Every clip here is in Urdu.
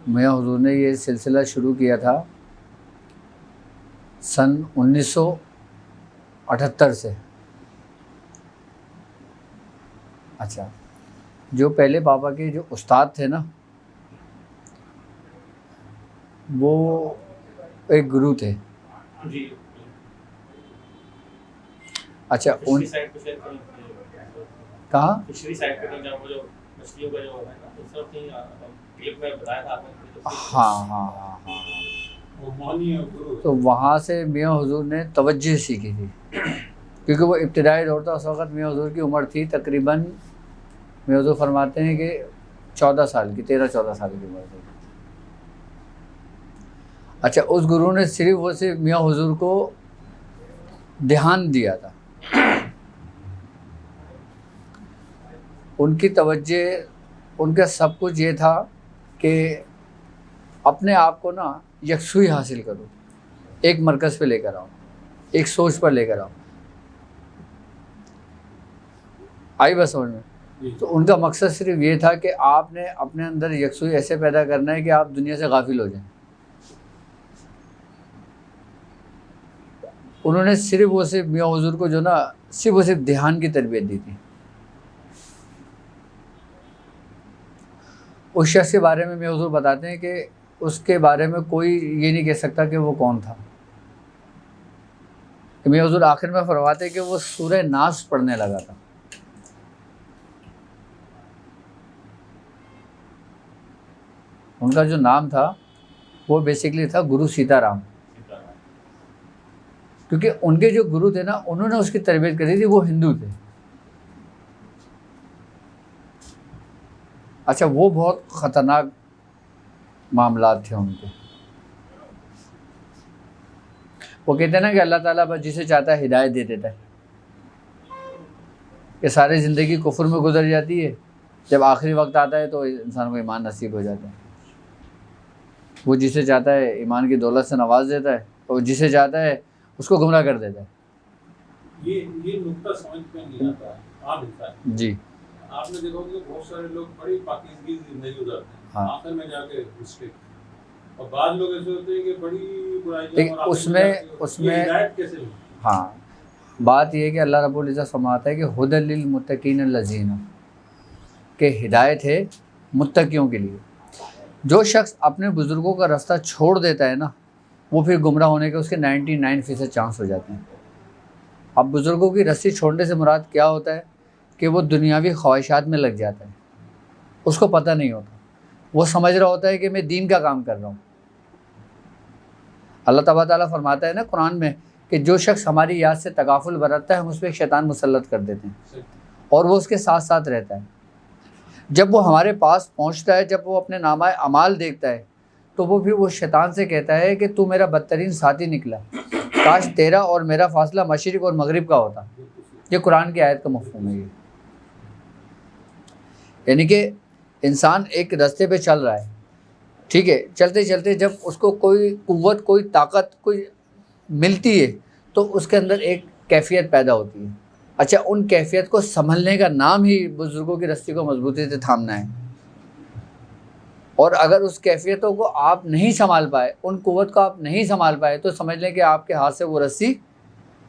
میاں حضور نے یہ سلسلہ شروع کیا تھا سن 1978 سے. اچھا، جو پہلے بابا کے جو استاد تھے نا، وہ ایک گرو تھے. اچھا، ان کہاں؟ ہاں ہاں ہاں ہاں. تو وہاں سے میاں حضور نے توجہ سیکھی تھی، کیونکہ وہ ابتدائی دور تھا. اس وقت میاں حضور کی عمر تھی تقریباً، میاں حضور فرماتے ہیں کہ 14 سال کی، 13-14 سال کی عمر تھی. اچھا، اس گرو نے صرف وہ صرف میاں حضور کو دھیان دیا تھا. ان کی توجہ، ان کا سب کچھ یہ تھا کہ اپنے آپ کو نا یکسوئی حاصل کرو، ایک مرکز پہ لے کر آؤ، ایک سوچ پر لے کر آؤ. آئی بس سمجھ میں؟ تو ان کا مقصد صرف یہ تھا کہ آپ نے اپنے اندر یکسوئی ایسے پیدا کرنا ہے کہ آپ دنیا سے غافل ہو جائیں. انہوں نے صرف وہ صرف میاں حضور کو جو نا صرف وہ صرف دھیان کی تربیت دی تھی. اس شخص کے بارے میں میاں حضور بتاتے ہیں کہ اس کے بارے میں کوئی یہ نہیں کہہ سکتا کہ وہ کون تھا. میاں حضور آخر میں فرماتے ہیں کہ وہ سورہ ناس پڑھنے لگا تھا. ان کا جو نام تھا وہ بیسیکلی تھا گرو سیتا رام، کیونکہ ان کے جو گرو تھے نا، انہوں نے اس کی تربیت کری تھی، وہ ہندو تھے. اچھا، وہ بہت خطرناک معاملات تھے ان کے. وہ کہتے ہیں نا کہ اللہ تعالیٰ بس جسے چاہتا ہے ہدایت دے دیتا ہے، کہ ساری زندگی کفر میں گزر جاتی ہے، جب آخری وقت آتا ہے تو انسان کو ایمان نصیب ہو جاتا ہے. وہ جسے چاہتا ہے ایمان کی دولت سے نواز دیتا ہے، اور جسے چاہتا ہے اس کو گمراہ کر دیتا ہے. یہ نقطہ سمجھ میں نہیں آتا عام انسان. جی، آپ نے دیکھا کہ بہت سارے لوگ بڑی پاکیزگی زندگی گزارتے ہیں، ہاں، آخر میں جا کے مسٹیک. اور بعض لوگ ایسے ہوتے ہیں کہ بڑی برائیاں، اور اس میں ہدایت کیسے ملتی؟ ہاں، بات یہ ہے کہ اللہ رب العزت فرماتا ہے کہ ھدی للمتقین الذین، کہ ہدایت ہے متقیوں کے لیے. جو شخص اپنے بزرگوں کا راستہ چھوڑ دیتا ہے نا، وہ پھر گمراہ ہونے کے اس کے 99% چانس ہو جاتے ہیں. اب بزرگوں کی رسی چھوڑنے سے مراد کیا ہوتا ہے کہ وہ دنیاوی خواہشات میں لگ جاتا ہے، اس کو پتہ نہیں ہوتا، وہ سمجھ رہا ہوتا ہے کہ میں دین کا کام کر رہا ہوں. اللہ تبارک تعالیٰ فرماتا ہے نا قرآن میں کہ جو شخص ہماری یاد سے تغافل برتتا ہے، ہم اس پہ ایک شیطان مسلط کر دیتے ہیں، اور وہ اس کے ساتھ ساتھ رہتا ہے. جب وہ ہمارے پاس پہنچتا ہے، جب وہ اپنے نامہ اعمال دیکھتا ہے، تو وہ پھر وہ شیطان سے کہتا ہے کہ تو میرا بدترین ساتھی نکلا، کاش تیرا اور میرا فاصلہ مشرق اور مغرب کا ہوتا. یہ قرآن کی آیت کا مفہوم ہے. یہ یعنی کہ انسان ایک راستے پہ چل رہا ہے، ٹھیک ہے، چلتے چلتے جب اس کو کوئی قوت، کوئی طاقت، کوئی ملتی ہے، تو اس کے اندر ایک کیفیت پیدا ہوتی ہے. اچھا، ان کیفیت کو سنبھلنے کا نام ہی بزرگوں کی رسی کو مضبوطی سے تھامنا ہے. اور اگر اس کیفیتوں کو آپ نہیں سنبھال پائے، ان قوت کو آپ نہیں سنبھال پائے، تو سمجھ لیں کہ آپ کے ہاتھ سے وہ رسی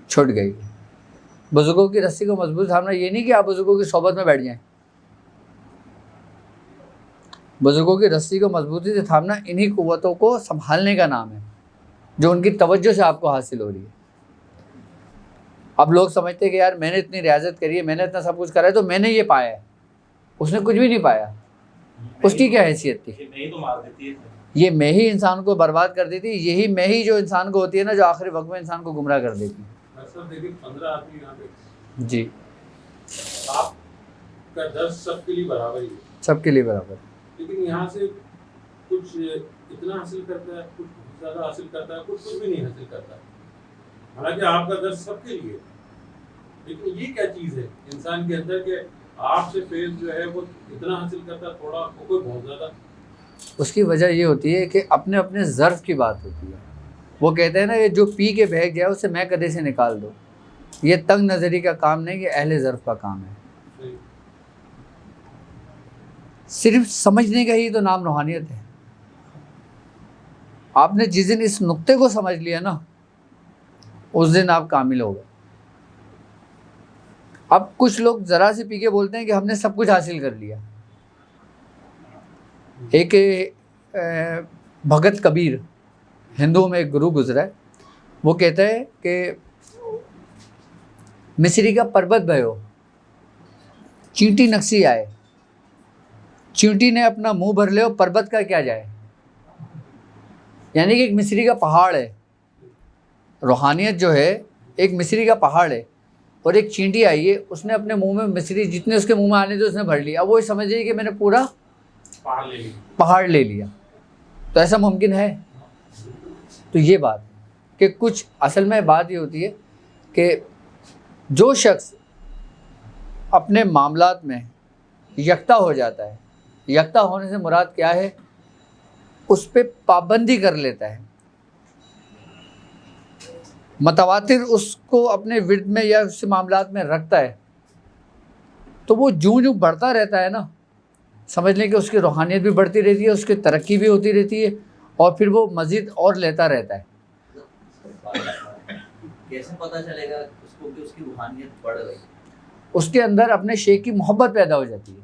چھوٹ گئی. بزرگوں کی رسی کو مضبوط تھامنا یہ نہیں کہ آپ بزرگوں کی صحبت میں بیٹھ جائیں. بزرگوں کی رسی کو مضبوطی سے تھامنا انہی قوتوں کو سنبھالنے کا نام ہے، جو ان کی توجہ سے آپ کو حاصل ہو رہی ہے. اب لوگ سمجھتے ہیں کہ یار میں نے اتنی ریاضت کری ہے، میں نے اتنا سب کچھ کرا ہے، تو میں نے یہ پایا ہے. اس نے کچھ بھی نہیں پایا. اس کی کیا حیثیت تھی؟ یہ میں ہی انسان کو برباد کر دیتی. یہی میں ہی جو انسان کو ہوتی ہے نا، جو آخری وقت میں انسان کو گمراہ کر دیتی. جی، آپ کا درس سب کے لیے برابر ہی ہے، سب کے لیے برابر. لیکن یہاں سے کچھ اتنا حاصل کرتا ہے، کچھ زیادہ حاصل کرتا ہے، کچھ بھی نہیں حاصل کرتا. حالانکہ آپ کا درس سب کے لیے، لیکن یہ کیا چیز ہے انسان کے اندر کہ آپ سے فیض جو ہے وہ اتنا حاصل کرتا ہے، تھوڑا کوئی بہت زیادہ. اس کی وجہ یہ ہوتی ہے کہ اپنے اپنے ظرف کی بات ہوتی ہے. وہ کہتے ہیں نا یہ جو پی کے بہگ جائے اسے میں کدے سے نکال دو. یہ تنگ نظری کا کام نہیں، یہ اہل ظرف کا کام ہے. صرف سمجھنے کا ہی تو نام روحانیت ہے. آپ نے جس دن اس نقطے کو سمجھ لیا نا اس دن آپ کامل ہو گئے. اب کچھ لوگ ذرا سے پی کے بولتے ہیں کہ ہم نے سب کچھ حاصل کر لیا. ایک بھگت کبیر ہندوؤں میں ایک گرو گزرا ہے, وہ کہتا ہے کہ مصری کا پربت بھیو چینٹی نقصی آئے, چینٹی نے اپنا منہ بھر لے اور پربت کا کیا جائے. یعنی کہ ایک مصری کا پہاڑ ہے, روحانیت جو ہے ایک مصری کا پہاڑ ہے, اور ایک چینٹی آئی ہے, اس نے اپنے منہ میں مصری جتنے اس کے منہ میں آنے تھے اس نے بھر لیا. اب وہ سمجھ رہی کہ میں نے پورا پہاڑ لے لیا. تو ایسا ممکن ہے؟ تو یہ بات کہ کچھ اصل میں بات یہ ہوتی ہے کہ جو شخص اپنے معاملات میں یکتا ہو جاتا ہے, یکتا ہونے سے مراد کیا ہے, اس پہ پابندی کر لیتا ہے, متواتر اس کو اپنے ورد میں یا اس معاملات میں رکھتا ہے, تو وہ جوں بڑھتا رہتا ہے نا, سمجھ لیں کہ اس کی روحانیت بھی بڑھتی رہتی ہے, اس کی ترقی بھی ہوتی رہتی ہے, اور پھر وہ مزید اور لیتا رہتا ہے. کیسے پتہ چلے گا اس کو کہ اس کی روحانیت بڑھ رہی ہے؟ اس کے اندر اپنے شیخ کی محبت پیدا ہو جاتی ہے,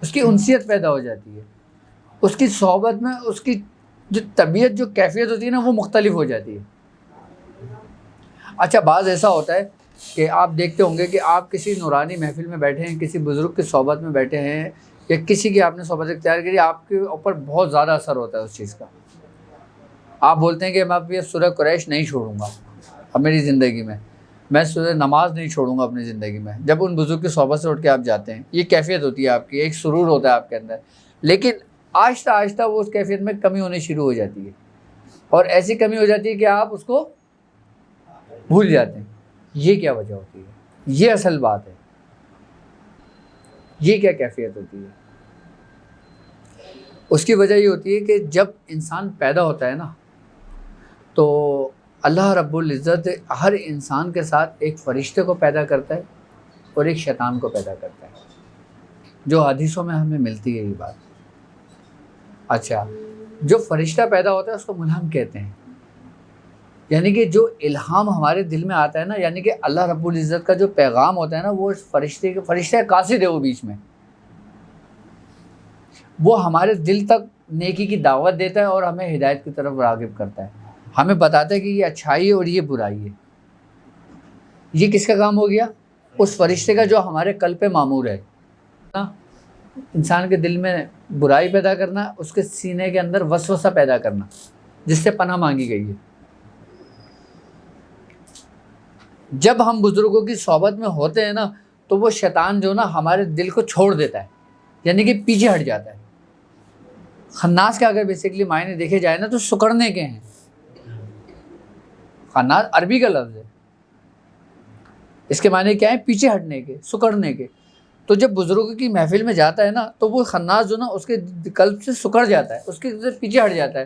اس کی انسیت پیدا ہو جاتی ہے, اس کی صحبت میں اس کی جو طبیعت جو کیفیت ہوتی ہے نا وہ مختلف ہو جاتی ہے. اچھا بعض ایسا ہوتا ہے کہ آپ دیکھتے ہوں گے کہ آپ کسی نورانی محفل میں بیٹھے ہیں, کسی بزرگ کی صحبت میں بیٹھے ہیں, یا کسی کی آپ نے صحبت اختیار کری, آپ کے اوپر بہت زیادہ اثر ہوتا ہے اس چیز کا. آپ بولتے ہیں کہ میں اب یہ سورہ قریش نہیں چھوڑوں گا اب میری زندگی میں سورہ نماز نہیں چھوڑوں گا اپنی زندگی میں. جب ان بزرگ کی صحبت سے اٹھ کے آپ جاتے ہیں, یہ کیفیت ہوتی ہے آپ کی, ایک سرور ہوتا ہے آپ کے اندر, لیکن آہستہ آہستہ وہ اس کیفیت میں کمی ہونی شروع ہو جاتی ہے, اور ایسی کمی ہو جاتی ہے کہ آپ اس کو بھول جاتے ہیں. یہ کیا وجہ ہوتی ہے؟ یہ اصل بات ہے, یہ کیا کیفیت ہوتی ہے؟ اس کی وجہ یہ ہوتی ہے کہ جب انسان پیدا ہوتا ہے نا, تو اللہ رب العزت ہر انسان کے ساتھ ایک فرشتے کو پیدا کرتا ہے اور ایک شیطان کو پیدا کرتا ہے, جو حدیثوں میں ہمیں ملتی ہے یہ بات. اچھا, جو فرشتہ پیدا ہوتا ہے اس کو ملہم کہتے ہیں, یعنی کہ جو الہام ہمارے دل میں آتا ہے نا, یعنی کہ اللہ رب العزت کا جو پیغام ہوتا ہے نا, وہ فرشتہ قاصد ہے, وہ بیچ میں وہ ہمارے دل تک نیکی کی دعوت دیتا ہے اور ہمیں ہدایت کی طرف راغب کرتا ہے, ہمیں بتاتا ہے کہ یہ اچھائی ہے اور یہ برائی ہے. یہ کس کا کام ہو گیا؟ اس فرشتے کا جو ہمارے قلب پہ مامور ہے. انسان کے دل میں برائی پیدا کرنا, اس کے سینے کے اندر وسوسہ پیدا کرنا, جس سے پناہ مانگی گئی ہے. جب ہم بزرگوں کی صحبت میں ہوتے ہیں نا, تو وہ شیطان جو نا ہمارے دل کو چھوڑ دیتا ہے, یعنی کہ پیچھے ہٹ جاتا ہے. خناس کا اگر بیسیکلی معنی دیکھے جائے نا تو سکڑنے کے ہیں. خناس عربی کا لفظ ہے, اس کے معنی کیا ہے؟ پیچھے ہٹنے کے, سکڑنے کے. تو جب بزرگوں کی محفل میں جاتا ہے نا, تو وہ خناس جو نا اس کے قلب سے سکڑ جاتا ہے, اس کے پیچھے ہٹ جاتا ہے,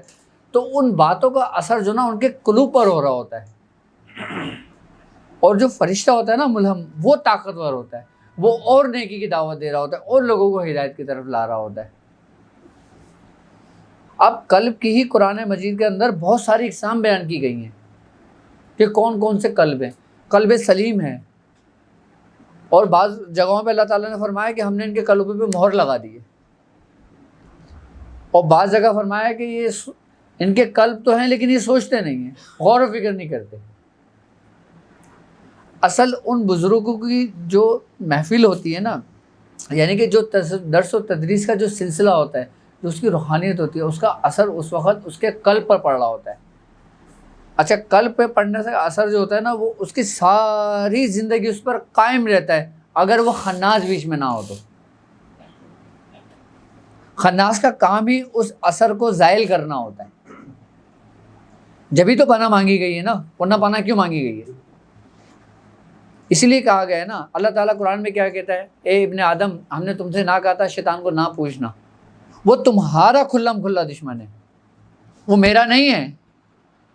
تو ان باتوں کا اثر جو نا ان کے قلوب پر ہو رہا ہوتا ہے. اور جو فرشتہ ہوتا ہے نا ملہم, وہ طاقتور ہوتا ہے, وہ اور نیکی کی دعوت دے رہا ہوتا ہے, اور لوگوں کو ہدایت کی طرف لا رہا ہوتا ہے. اب قلب کی ہی قرآن مجید کے اندر بہت ساری اقسام بیان کی گئی ہیں کہ کون کون سے قلب ہیں. قلب سلیم ہے, اور بعض جگہوں پہ اللہ تعالیٰ نے فرمایا کہ ہم نے ان کے قلبوں پہ مہر لگا دی ہے, اور بعض جگہ فرمایا کہ یہ ان کے قلب تو ہیں لیکن یہ سوچتے نہیں ہیں, غور و فکر نہیں کرتے. اصل ان بزرگوں کی جو محفل ہوتی ہے نا, یعنی کہ جو درس و تدریس کا جو سلسلہ ہوتا ہے, جو اس کی روحانیت ہوتی ہے, اس کا اثر اس وقت اس کے قلب پر پڑ رہا ہوتا ہے. اچھا, قلب پہ پڑنے سے اثر جو ہوتا ہے نا, وہ اس کی ساری زندگی اس پر قائم رہتا ہے, اگر وہ خناس بیچ میں نہ ہو تو. خناس کا کام ہی اس اثر کو زائل کرنا ہوتا ہے. جبھی تو پناہ مانگی گئی ہے نا, ورنہ پناہ کیوں مانگی گئی ہے؟ اس لیے کہا گیا ہے نا, اللہ تعالیٰ قرآن میں کیا کہتا ہے, اے ابن آدم, ہم نے تم سے نہ کہا تھا شیطان کو نہ پوچھنا, وہ تمہارا کھلم کھلا دشمن ہے, وہ میرا نہیں ہے.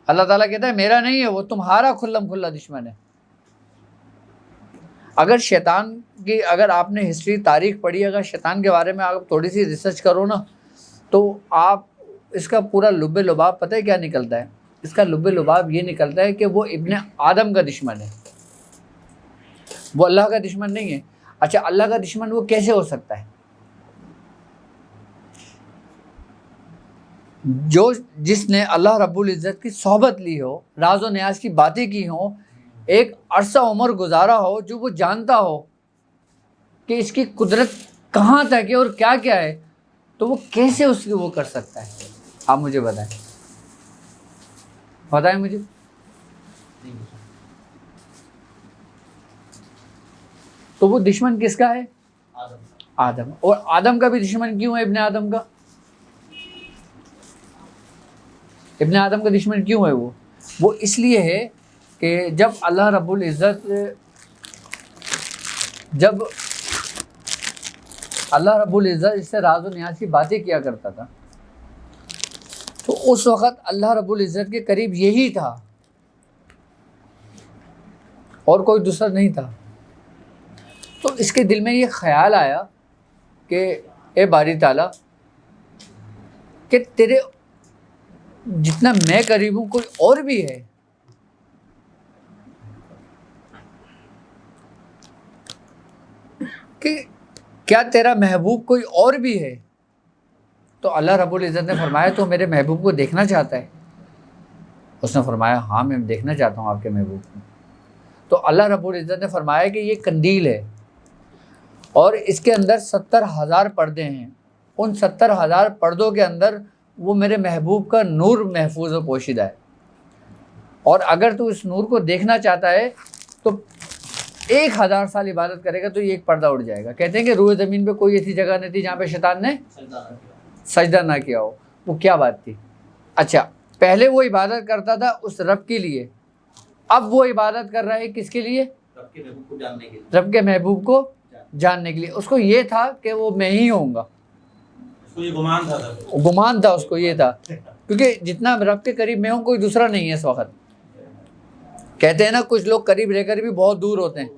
اللہ تعالیٰ کہتا ہے میرا نہیں ہے, وہ تمہارا کھلم کھلا دشمن ہے. اگر شیطان کی, اگر آپ نے ہسٹری تاریخ پڑھی, اگر شیطان کے بارے میں آپ تھوڑی سی ریسرچ کرو نا, تو آپ اس کا پورا لب لباب پتہ ہے کیا نکلتا ہے؟ اس کا لب لباب یہ نکلتا ہے کہ وہ ابن آدم کا دشمن ہے، وہ اللہ کا دشمن نہیں ہے۔ اچھا اللہ کا دشمن وہ کیسے ہو سکتا ہے؟ جس نے اللہ رب العزت کی صحبت لی ہو، راز و نیاز کی باتیں کی ہوں، ایک عرصہ عمر گزارا ہو، جو وہ جانتا ہو کہ اس کی قدرت کہاں تک ہے اور کیا کیا ہے، تو وہ کیسے اس کی وہ کر سکتا ہے؟ آپ مجھے بتائیں مجھے۔ تو وہ دشمن کس کا ہے؟ آدم۔ اور آدم کا بھی دشمن کیوں ہے؟ ابن آدم کا دشمن کیوں ہے؟ وہ اس لیے ہے کہ جب اللہ رب العزت اس سے راز و نیاز کی باتیں کیا کرتا تھا، تو اس وقت اللہ رب العزت کے قریب یہی تھا اور کوئی دوسرا نہیں تھا۔ تو اس کے دل میں یہ خیال آیا کہ اے باری تعالیٰ، کہ تیرے جتنا میں قریب ہوں کوئی اور بھی ہے، کہ کیا تیرا محبوب کوئی اور بھی ہے؟ تو اللہ رب العزت نے فرمایا تو میرے محبوب کو دیکھنا چاہتا ہے؟ اس نے فرمایا ہاں میں دیکھنا چاہتا ہوں آپ کے محبوب کو۔ تو اللہ رب العزت نے فرمایا کہ یہ قندیل ہے اور اس کے اندر 70,000 پردے ہیں، ان 70,000 پردوں کے اندر وہ میرے محبوب کا نور محفوظ و پوشیدہ ہے، اور اگر تو اس نور کو دیکھنا چاہتا ہے تو 1000 سال عبادت کرے گا تو یہ ایک پردہ اڑ جائے گا۔ کہتے ہیں کہ روئے زمین پہ کوئی ایسی جگہ نہیں تھی جہاں پہ شیطان نے سجدہ نہ کیا ہو۔ وہ کیا بات تھی؟ اچھا پہلے وہ عبادت کرتا تھا اس رب کے لیے، اب وہ عبادت کر رہا ہے کس کے لیے؟ رب کے محبوب کو جاننے کے لیے۔ اس کو یہ تھا کہ وہ میں ہی ہوں گا، گمان تھا اس کو، یہ تھا کیونکہ جتنا رب کے قریب میں ہوں کوئی دوسرا نہیں ہے اس وقت۔ کہتے ہیں نا کچھ لوگ قریب رہ کر بھی بہت دور ہوتے ہیں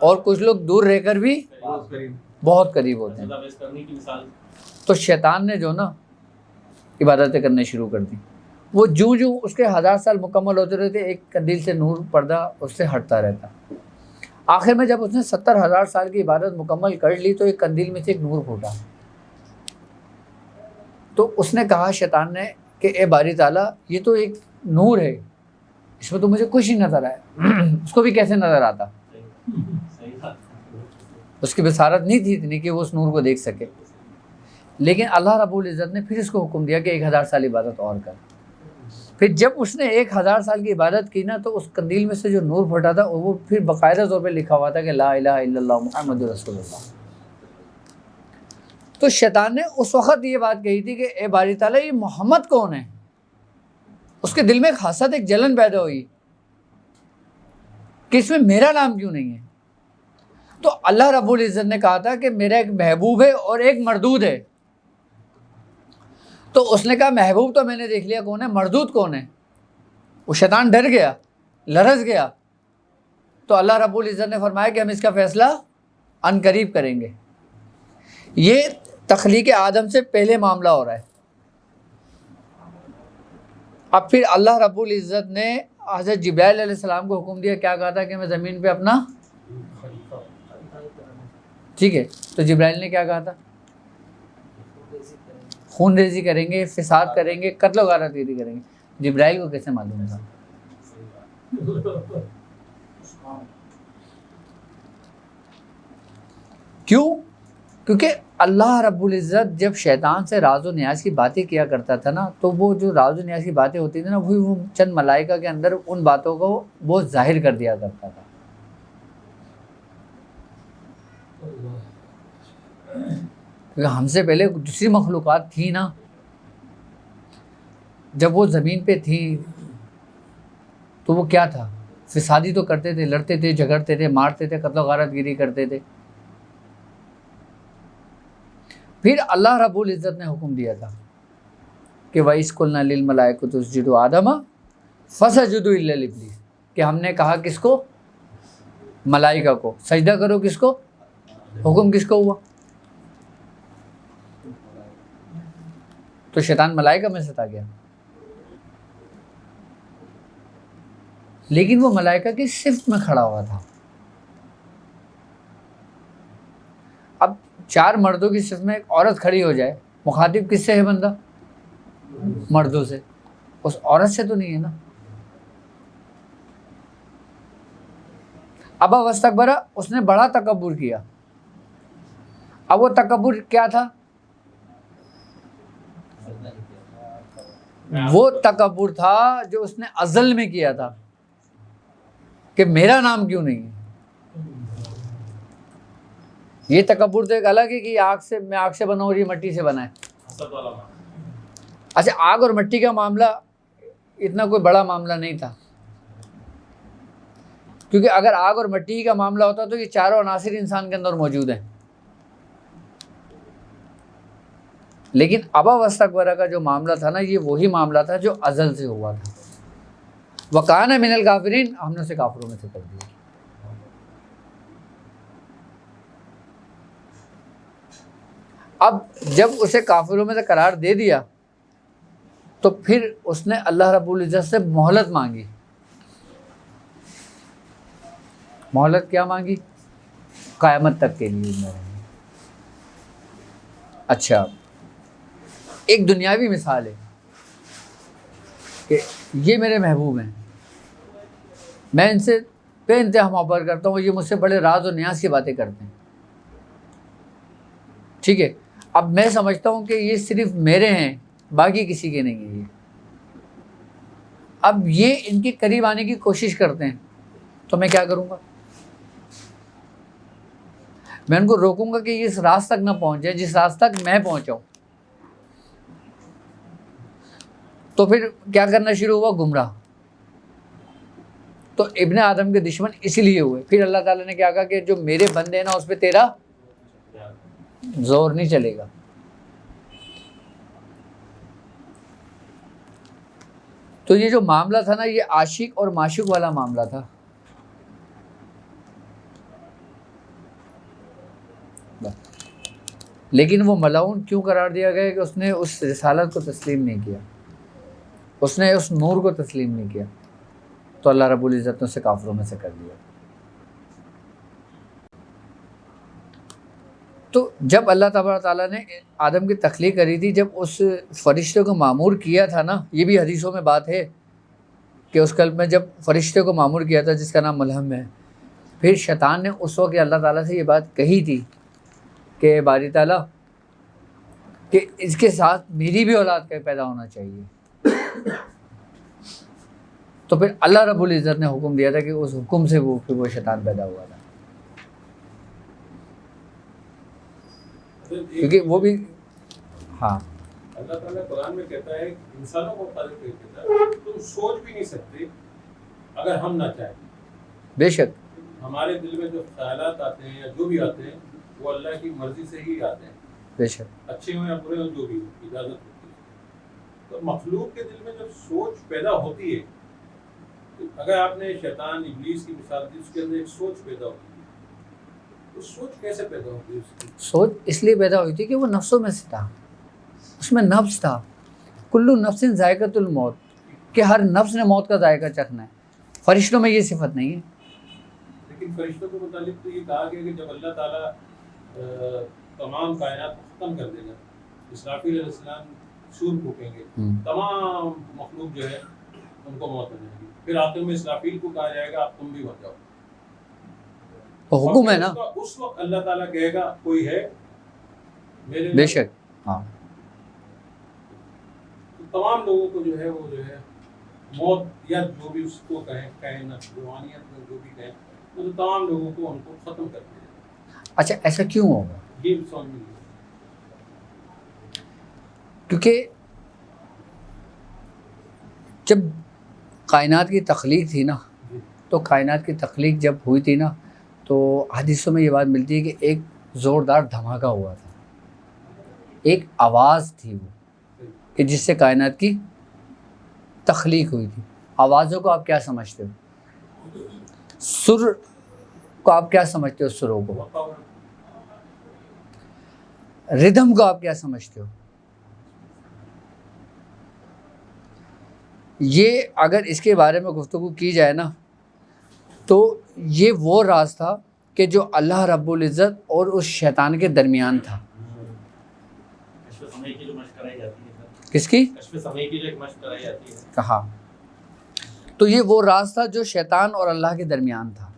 اور کچھ لوگ دور رہ کر بھی بہت قریب ہوتے ہیں۔ تو شیطان نے جو نا عبادتیں کرنے شروع کر دی، وہ جوں اس کے 1000 سال مکمل ہوتے رہتے ایک قندیل سے نور پردہ اس سے ہٹتا رہتا۔ آخر میں جب اس نے 70,000 سال کی عبادت مکمل کر لی تو ایک قندیل میں سے ایک نور پھوٹا۔ تو اس نے کہا شیطان نے کہ اے باری تعالیٰ یہ تو ایک نور ہے، اس میں تو مجھے کچھ ہی نظر آیا۔ اس کو بھی کیسے نظر آتا؟ اس کی بصارت نہیں تھی اتنی کہ وہ اس نور کو دیکھ سکے۔ لیکن اللہ رب العزت نے پھر اس کو حکم دیا کہ 1000 سال عبادت اور کر۔ پھر جب اس نے 1000 سال کی عبادت کی نا تو اس قندیل میں سے جو نور پھٹا تھا وہ پھر باقاعدہ طور پہ لکھا ہوا تھا کہ لا الہ الا اللہ محمد رسول اللہ۔ تو شیطان نے اس وقت یہ بات کہی تھی کہ اے باری تعالیٰ یہ محمد کون ہے؟ اس کے دل میں ایک حسد، ایک جلن پیدا ہوئی کہ اس میں میرا نام کیوں نہیں ہے۔ تو اللہ رب العزت نے کہا تھا کہ میرا ایک محبوب ہے اور ایک مردود ہے۔ تو اس نے کہا محبوب تو میں نے دیکھ لیا کون ہے، مردود کون ہے؟ وہ شیطان ڈر گیا، لرز گیا۔ تو اللہ رب العزت نے فرمایا کہ ہم اس کا فیصلہ ان قریب کریں گے۔ یہ تخلیق آدم سے پہلے معاملہ ہو رہا ہے۔ اب پھر اللہ رب العزت نے حضرت جبرائیل علیہ السلام کو حکم دیا، کیا کہا تھا کہ میں زمین پہ اپنا ٹھیک ہے۔ تو جبرائیل نے کیا کہا تھا؟ خون ریزی کریں گے، فساد کریں گے، قتل و غارت گیری کریں گے۔ جبرائیل کو کیسے معلوم تھا؟ کیوں؟ کیونکہ اللہ رب العزت جب شیطان سے راز و نیاز کی باتیں کیا کرتا تھا نا، تو وہ جو راز و نیاز کی باتیں ہوتی تھیں نا، وہ چند ملائکہ کے اندر ان باتوں کو وہ ظاہر کر دیا کرتا تھا۔ کیونکہ ہم سے پہلے دوسری مخلوقات تھی نا، جب وہ زمین پہ تھی تو وہ کیا تھا؟ فسادی تو کرتے تھے، لڑتے تھے، جھگڑتے تھے، مارتے تھے، قتل و غارت گیری کرتے تھے۔ پھر اللہ رب العزت نے حکم دیا تھا کہ وَإِذْ قُلْنَا لِلْمَلَائِكَةِ اسْجُدُوا آدَمَ فَسَجَدُوا إِلَّا إِبْلِيسَ، کہ ہم نے کہا کس کو؟ ملائکہ کو سجدہ کرو۔ کس کو؟ حکم کس کو ہوا؟ تو شیطان ملائکہ میں سے تھا کیا؟ لیکن وہ ملائکہ کی صفت میں کھڑا ہوا تھا. اب 4 مردوں کی صفت میں ایک عورت کھڑی ہو جائے، مخاطب کس سے ہے بندہ؟ مردوں سے. اس عورت سے تو نہیں ہے نا. ابا واستکبرا، اس نے بڑا تکبر کیا. اب وہ تکبر کیا تھا؟ وہ تکبر تھا جو اس نے ازل میں کیا تھا کہ میرا نام کیوں نہیں ہے. یہ تکبر تو ایک الگ ہے کہ میں آگ سے بنا اور یہ مٹی سے بنا ہے. اچھا، آگ اور مٹی کا معاملہ اتنا کوئی بڑا معاملہ نہیں تھا، کیونکہ اگر آگ اور مٹی کا معاملہ ہوتا تو یہ چاروں عناصر انسان کے اندر موجود ہیں. لیکن ابا واستکبر کا جو معاملہ تھا نا، یہ وہی معاملہ تھا جو ازل سے ہوا تھا. وَكَانَ مِنَ الْكَافِرِينَ، ہم نے اسے کافروں میں سے کر دیا. اب جب اسے کافروں میں سے قرار دے دیا تو پھر اس نے اللہ رب العزت سے مہلت مانگی. مہلت کیا مانگی؟ قیامت تک کے لیے. اچھا، ایک دنیاوی مثال ہے کہ یہ میرے محبوب ہیں، میں ان سے بے انتہا محبت کرتا ہوں، یہ مجھ سے بڑے راز و نیاز کی باتیں کرتے ہیں. ٹھیک ہے، اب میں سمجھتا ہوں کہ یہ صرف میرے ہیں، باقی کسی کے نہیں ہیں. اب یہ ان کے قریب آنے کی کوشش کرتے ہیں تو میں کیا کروں گا؟ میں ان کو روکوں گا کہ یہ اس راز تک نہ پہنچ جائے جس راز تک میں پہنچاؤں. تو پھر کیا کرنا شروع ہوا؟ گمراہ. تو ابن آدم کے دشمن اسی لیے ہوئے. پھر اللہ تعالیٰ نے کیا کہا کہ جو میرے بندے ہیں نا، اس پہ تیرا زور نہیں چلے گا. تو یہ جو معاملہ تھا نا، یہ عاشق اور معشوق والا معاملہ تھا. لیکن وہ ملعون کیوں قرار دیا گیا کہ اس نے اس رسالت کو تسلیم نہیں کیا، اس نے اس نور کو تسلیم نہیں کیا، تو اللہ رب العزت نے اسے کافروں میں سے کر دیا. تو جب اللہ تبارک تعالیٰ نے آدم کی تخلیق کری تھی، جب اس فرشتے کو معمور کیا تھا نا، یہ بھی حدیثوں میں بات ہے کہ اس قلب میں جب فرشتے کو معمور کیا تھا جس کا نام ملہم ہے، پھر شیطان نے اس وقت اللہ تعالیٰ سے یہ بات کہی تھی کہ باری تعالیٰ کہ اس کے ساتھ میری بھی اولاد کا پیدا ہونا چاہیے. تو پھر اللہ رب العزت نے حکم دیا تھا کہ اس حکم سے وہ شیطان پیدا ہوا تھا، کیونکہ وہ بھی ہاں اللہ تعالیٰ قرآن میں کہتا ہے انسانوں کو متعلق کہتا ہے تم سوچ بھی نہیں سکتے اگر ہم نہ چاہیں. بے شک ہمارے دل میں جو خیالات آتے ہیں یا جو بھی آتے ہیں وہ اللہ کی مرضی سے ہی آتے ہیں، بے شک اچھے ہوں یا برے ہوں، جو بھی ہو اجازت ہوتی ہے. تو مخلوق کے دل میں جب سوچ پیدا ہوتی ہے، اگر آپ نے شیطان ابلیس کی مثال دی، اس کے اندر ایک سوچ پیدا ہوتی ہے. تو سوچ کیسے پیدا ہوتی ہے؟ اس کی سوچ اس لیے پیدا ہوئی تھی کہ وہ نفسوں میں سے تھا، اس میں نفس تھا. کلو نفس ذائقۃ الموت، کہ ہر نفس نے موت کا ذائقہ چکھنا ہے. فرشتوں میں یہ صفت نہیں ہے. لیکن فرشتوں کے متعلق تو یہ کہا گیا کہ جب اللہ تعالیٰ تمام کائنات کو ختم کر دے گا، اسرافیل علیہ السلام سور پھونکیں گے، تمام مخلوق جو ہے ان کو موت ہو جائے گی. پھر آخر میں اسرافیل کو کہا جائے گا آپ تم بھی مر جاؤ. تو حکم ہے نا. اس وقت اللہ تعالیٰ کہے گا کوئی ہے میرے، بے شک ہاں. تمام لوگوں کو جو ہے وہ جو ہے موت یا جو بھی اس کو کہیں نہ روحانیت میں جو بھی کہیں، تو تمام لوگوں کو ان کو ختم کر دیا. اچھا ایسا کیوں ہوگا؟ یہ سمجھ میں نہیں. کیونکہ جب کائنات کی تخلیق تھی نا، تو کائنات کی تخلیق جب ہوئی تھی نا، تو حدیثوں میں یہ بات ملتی ہے کہ ایک زوردار دھماکہ ہوا تھا، ایک آواز تھی وہ کہ جس سے کائنات کی تخلیق ہوئی تھی. آوازوں کو آپ کیا سمجھتے ہو؟ سر کو آپ کیا سمجھتے ہو؟ سروں کو. ردھم کو آپ کیا سمجھتے ہو؟ یہ اگر اس کے بارے میں گفتگو کی جائے نا تو یہ وہ راز تھا کہ جو اللہ رب العزت اور اس شیطان کے درمیان تھا. کس کی؟ کہا. تو یہ وہ راز تھا جو شیطان اور اللہ کے درمیان تھا.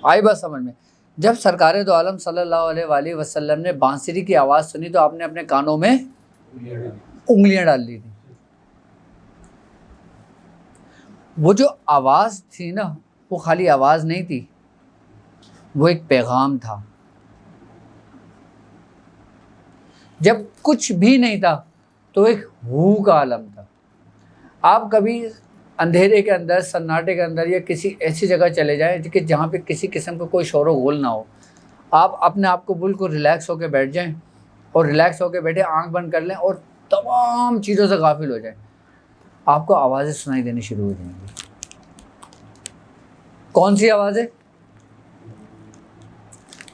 آئی بات سمجھ میں؟ جب سرکار دو عالم صلی اللہ علیہ وآلہ وسلم نے بانسری کی آواز سنی تو آپ نے اپنے کانوں میں انگلیاں ڈال لی تھی. وہ جو آواز تھی نا وہ خالی آواز نہیں تھی، وہ ایک پیغام تھا. جب کچھ بھی نہیں تھا تو ایک ہو کا عالم تھا. آپ کبھی اندھیرے کے اندر، سناٹے کے اندر یا کسی ایسی جگہ چلے جائیں کہ جہاں پہ کسی قسم کا کوئی شور و غل نہ ہو، آپ اپنے آپ کو بالکل ریلیکس ہو کے بیٹھ جائیں اور ریلیکس ہو کے بیٹھے، آنکھ بند کر لیں اور تمام چیزوں سے غافل ہو جائیں، آپ کو آوازیں سنائی دینی شروع ہو جائیں گی. کون سی آوازیں؟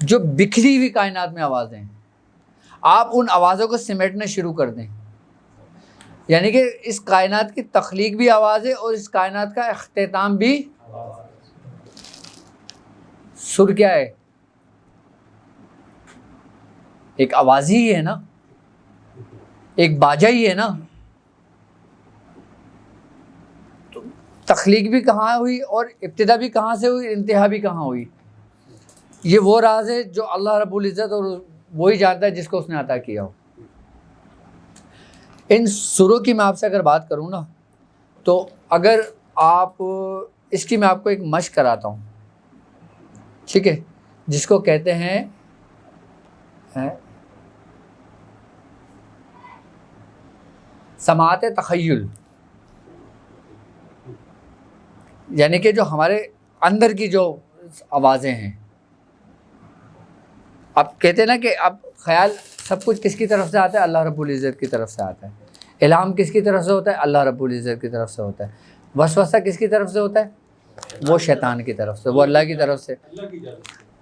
جو بکھری ہوئی کائنات میں آوازیں ہیں. آپ ان آوازوں کو سمیٹنا شروع کر دیں، یعنی کہ اس کائنات کی تخلیق بھی آواز ہے اور اس کائنات کا اختتام بھی. سر کیا ہے؟ ایک آواز ہی ہے نا، ایک باجا ہی ہے نا. تو تخلیق بھی کہاں ہوئی اور ابتدا بھی کہاں سے ہوئی، انتہا بھی کہاں ہوئی. یہ وہ راز ہے جو اللہ رب العزت اور وہی جانتا ہے جس کو اس نے عطا کیا ہو. ان سروں کی میں آپ سے اگر بات کروں نا تو اگر آپ اس کی میں آپ کو ایک مشق کراتا ہوں، ٹھیک ہے، جس کو کہتے ہیں سماعت تخیل، یعنی کہ جو ہمارے اندر کی جو آوازیں ہیں. آپ کہتے ہیں نا کہ اب خیال سب کچھ کس کی طرف سے آتا ہے؟ اللہ رب العزت کی طرف سے آتا ہے. الہام کس کی طرف سے ہوتا ہے؟ اللہ رب العزت کی طرف سے ہوتا ہے. وسوسہ کس کی طرف سے ہوتا ہے؟ وہ شیطان کی طرف سے، وہ اللہ کی طرف سے.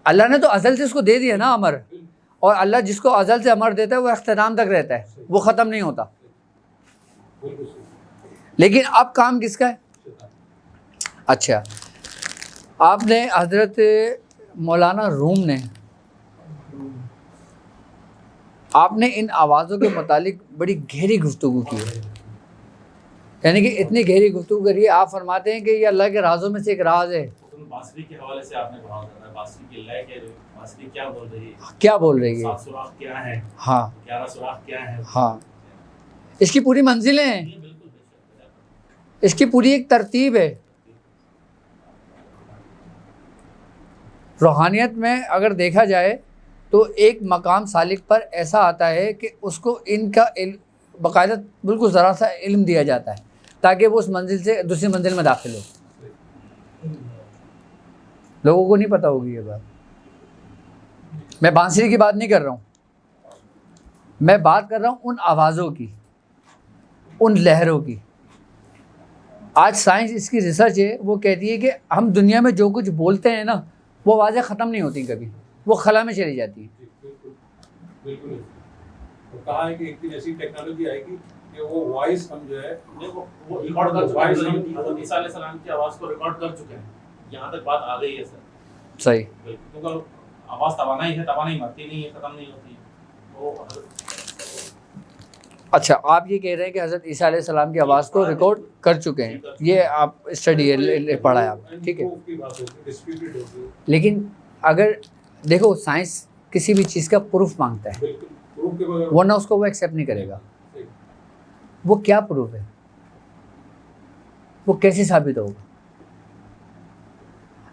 اللہ نے تو ازل سے اس کو دے دیا نا امر، اور اللہ جس کو ازل سے امر دیتا ہے وہ اختتام تک رہتا ہے، وہ ختم نہیں ہوتا. لیکن اب کام کس کا ہے؟ اچھا، آپ نے حضرت مولانا روم نے آپ نے ان آوازوں کے متعلق بڑی گہری گفتگو کی ہے، یعنی کہ اتنی گہری گفتگو کری ہے. آپ فرماتے ہیں کہ یہ اللہ کے رازوں میں سے ایک راز ہے. بانسری کے حوالے سے آپ نے پڑھا ہوتا ہے، بانسری کی لے کے بانسری کیا بول رہی ہے، کیا بول رہی ہے، 7 سوراخ کیا ہے، ہاں 11 سوراخ کیا ہے، ہاں، اس کی پوری منزلیں ہیں، یہ بالکل بے شک. اس کی پوری ایک ترتیب ہے. روحانیت میں اگر دیکھا جائے تو ایک مقام سالک پر ایسا آتا ہے کہ اس کو ان کا باقاعدہ بالکل ذرا سا علم دیا جاتا ہے تاکہ وہ اس منزل سے دوسری منزل میں داخل ہو. لوگوں کو نہیں پتہ ہوگی یہ بات. میں بانسری کی بات نہیں کر رہا ہوں، میں بات کر رہا ہوں ان آوازوں کی، ان لہروں کی. آج سائنس اس کی ریسرچ ہے، وہ کہتی ہے کہ ہم دنیا میں جو کچھ بولتے ہیں نا وہ آوازیں ختم نہیں ہوتی، کبھی وہ خلا میں چلی جاتی ہیں. بالکل کہا ہے کہ ایک دن ایسی ٹیکنالوجی آئے گی کہ وہ وائس ہم جو ہے وہ ریکارڈ کر چکے ہیں، حضرت عیسیٰ علیہ السلام کی آواز کو ریکارڈ کر چکے ہیں. یہاں تک بات آ گئی ہے سر. صحیح، کیونکہ آواز توانائی ہے، توانائی مرتی نہیں ہے، ختم نہیں ہوتی. اچھا، آپ یہ کہہ رہے ہیں کہ حضرت عیسیٰ علیہ السلام کی آواز کو ریکارڈ کر چکے ہیں، یہ آپ اسٹڈی پڑھا ہے آپ، ٹھیک ہے. لیکن اگر دیکھو سائنس کسی بھی چیز کا پروف مانگتا ہے، ورنہ اس کو وہ ایکسیپٹ نہیں کرے گا. وہ کیا پروف ہے؟ وہ کیسے ثابت ہوگا؟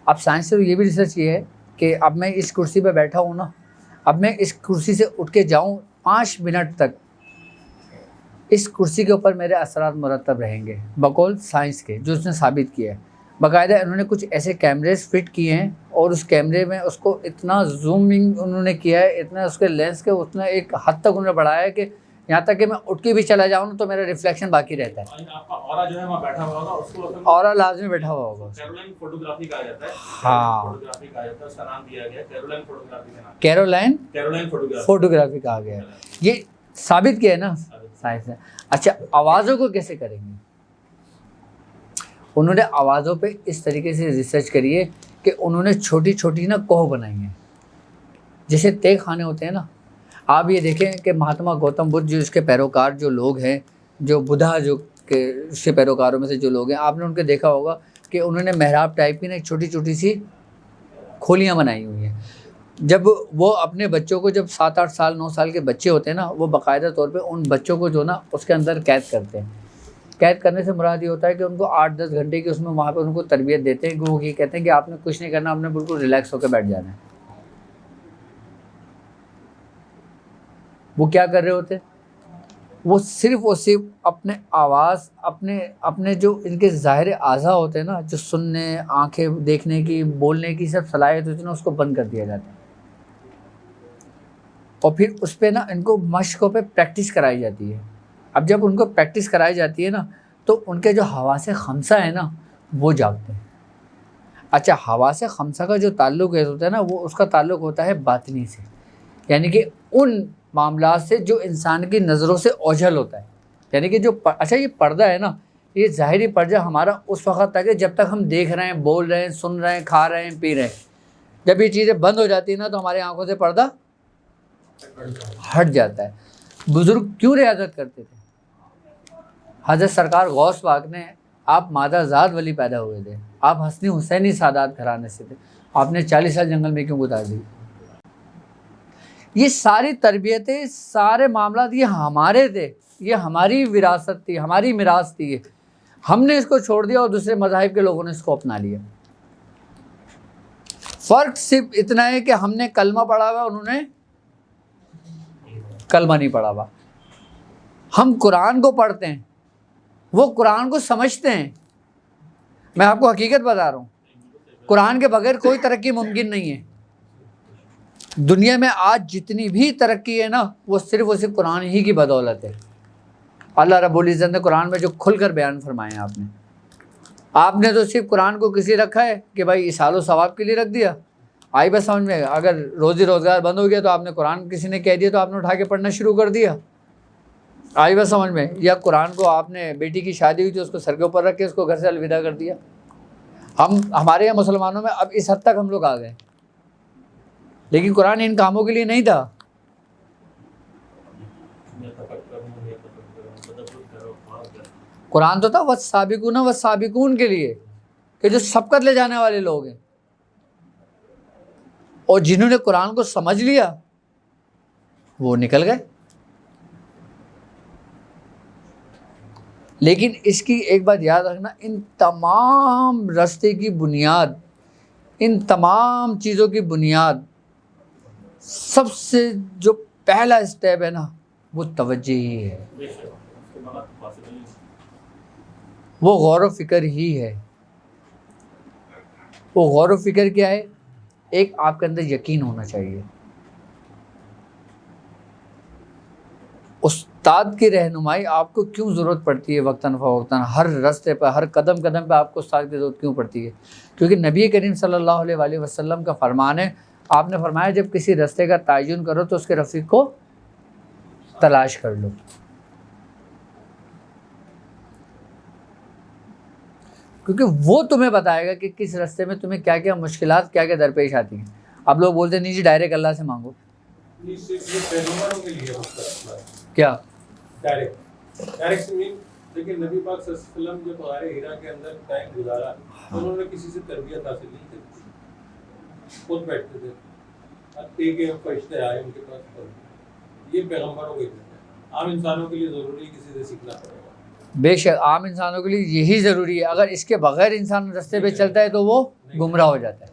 اب سائنس سے یہ بھی ریسرچ یہ ہے کہ اب میں اس کرسی پہ بیٹھا ہوں نا، اب میں اس کرسی سے اٹھ کے جاؤں 5 منٹ تک اس کرسی کے اوپر میرے اثرات مرتب رہیں گے، بقول سائنس کے جو اس نے ثابت کیا ہے. باقاعدہ انہوں نے کچھ ایسے کیمریز فٹ کیے ہیں اور اس کیمرے میں اس کو اتنا زومنگ انہوں نے کیا ہے، اتنا اس کے لینس کے اتنا ایک حد تک انہوں نے بڑھایا ہے کہ یہاں تک کہ میں اٹھ کے بھی چلا جاؤں تو میرا ریفلیکشن باقی رہتا ہے. آپ کا اورا جو ہے وہاں بیٹھا ہوا ہوگا، اس کو اورا لازمی بیٹھا ہوا ہوگا. کیرولائن فوٹوگرافی کہا جاتا ہے. ہاں، فوٹوگرافی کہا جاتا ہے، اس کا نام دیا گیا کیرولائن فوٹوگرافی کا نام. کیرولائن کیرولائن فوٹوگرافی فوٹوگرافی کہا گیا ہے. یہ ثابت کیا ہے نا سائنس نے. اچھا آوازوں کو کیسے کریں گے؟ انہوں نے آوازوں پہ اس طریقے سے ریسرچ کری ہے کہ انہوں نے چھوٹی چھوٹی نا کوہ بنائی ہیں، جیسے تہ خانے ہوتے ہیں نا. آپ یہ دیکھیں کہ مہاتما گوتم بدھ جو اس کے پیروکار جو لوگ ہیں، جو بدھا جو کہ اس کے پیروکاروں میں سے جو لوگ ہیں، آپ نے ان کے دیکھا ہوگا کہ انہوں نے محراب ٹائپ کی نا ایک چھوٹی چھوٹی سی کھولیاں بنائی ہوئی ہیں. جب وہ اپنے بچوں کو، جب 7-8 سال 9 سال کے بچے ہوتے ہیں نا، وہ باقاعدہ طور پہ ان بچوں کو جو نا اس کے اندر قید کرتے ہیں. قید کرنے سے مراد یہ ہوتا ہے کہ ان کو 8-10 گھنٹے کی اس میں وہاں پہ ان کو تربیت دیتے ہیں کہ وہ یہ کہتے ہیں کہ آپ نے کچھ نہیں کرنا، آپ نے بالکل ریلیکس ہو کے بیٹھ جانا ہے. وہ کیا کر رہے ہوتے ہیں؟ وہ صرف اپنے آواز، اپنے جو ان کے ظاہر اعضاء ہوتے ہیں نا، جو سننے، آنکھیں دیکھنے کی، بولنے کی سب صلاحیت ہوتی ہے نا، اس کو بند کر دیا جاتا ہے. اور پھر اس پہ نا ان کو مشقوں پہ پریکٹس کرائی جاتی ہے. اب جب ان کو پریکٹس کرائی جاتی ہے نا، تو ان کے جو حواس خمسہ ہیں نا وہ جاگتے ہیں. اچھا حواس خمسہ کا جو تعلق ہوتا ہے نا، وہ اس کا تعلق ہوتا ہے باطنی سے، یعنی کہ ان معاملات سے جو انسان کی نظروں سے اوجھل ہوتا ہے. یعنی کہ جو اچھا یہ پردہ ہے نا، یہ ظاہری پردہ ہمارا اس وقت تک ہے جب تک ہم دیکھ رہے ہیں، بول رہے ہیں، سن رہے ہیں، کھا رہے ہیں، پی رہے ہیں. جب یہ چیزیں بند ہو جاتی ہیں نا تو ہماری آنکھوں سے پردہ ہٹ جاتا ہے. بزرگ کیوں ریاضت کرتے تھے؟ حضرت سرکار غوث پاک نے، آپ مادہ زاد ولی پیدا ہوئے تھے، آپ حسنی حسینی سادات گھرانے سے تھے، آپ نے 40 سال جنگل میں کیوں گزار دی؟ یہ ساری تربیتیں، سارے معاملات یہ ہمارے تھے، یہ ہماری وراثت تھی، ہماری میراث تھی. ہم نے اس کو چھوڑ دیا اور دوسرے مذاہب کے لوگوں نے اس کو اپنا لیا. فرق صرف اتنا ہے کہ ہم نے کلمہ پڑھا ہوا، انہوں نے کلمہ نہیں پڑھا ہوا. ہم قرآن کو پڑھتے ہیں، وہ قرآن کو سمجھتے ہیں. میں آپ کو حقیقت بتا رہا ہوں، قرآن کے بغیر کوئی ترقی ممکن نہیں ہے. دنیا میں آج جتنی بھی ترقی ہے نا، وہ صرف قرآن ہی کی بدولت ہے. اللہ رب العزت نے قرآن میں جو کھل کر بیان فرمائے ہیں، آپ نے تو صرف قرآن کو کسی رکھا ہے کہ بھائی اصال و ثواب کے لیے رکھ دیا. آئی بس سمجھ میں، اگر روزی روزگار بند ہو گیا تو آپ نے قرآن کسی نے کہہ دیا تو آپ نے اٹھا کے پڑھنا شروع کر دیا. آئی بس سمجھ میں. یا قرآن کو آپ نے، بیٹی کی شادی ہوئی تو اس کو سر کے اوپر رکھ کے اس کو گھر سے الوداع کر دیا. ہمارے یہاں مسلمانوں میں اب اس حد تک ہم لوگ آ گئے، لیکن قرآن ان کاموں کے لیے نہیں تھا. قرآن تو تھا والسابقون والسابقون کے لیے، کہ جو سبقت لے جانے والے لوگ ہیں. اور جنہوں نے قرآن کو سمجھ لیا وہ نکل گئے. لیکن اس کی ایک بات یاد رکھنا، ان تمام راستے کی بنیاد، ان تمام چیزوں کی بنیاد، سب سے جو پہلا اسٹیپ ہے نا، وہ توجہ ہی ہے، وہ غور و فکر ہی ہے. وہ غور و فکر کیا ہے؟ ایک آپ کے اندر یقین ہونا چاہیے. استاد کی رہنمائی آپ کو کیوں ضرورت پڑتی ہے وقتاً فوقتاً؟ ہر راستے پہ، ہر قدم قدم پہ آپ کو استاد کی ضرورت کیوں پڑتی ہے؟ کیونکہ نبی کریم صلی اللہ علیہ وآلہ وسلم کا فرمان ہے، آپ نے فرمایا جب کسی راستے کا تعین کرو تو اس کے رفیق کو تلاش کر لو. کیونکہ وہ تمہیں بتائے گا کہ کس راستے میں تمہیں کیا کیا مشکلات، کیا کیا درپیش آتی ہیں. اب لوگ بولتے ہیں نہیں جی ڈائریکٹ اللہ سے مانگو. یہ پیغمبروں کے لیے ہوتا ہے کیا ڈائریکٹ سے مین. لیکن نبی پاک صلی اللہ علیہ وسلم جب غار ہیرا کے اندر ٹائم گزارا تو انہوں نے کسی سے تربیت حاصل نہیں کی، خود بیٹھتے تھے. ایک ایک فرشتے آئے ان کے پاس. یہ پیغمبروں کے لیے، عام انسانوں کے لیے ضروری کسی سے سیکھنا پڑے گا. بے شک عام انسانوں کے لیے یہی ضروری ہے. اگر اس کے بغیر انسان راستے پہ چلتا ہے تو وہ گمراہ ہو جاتا ہے.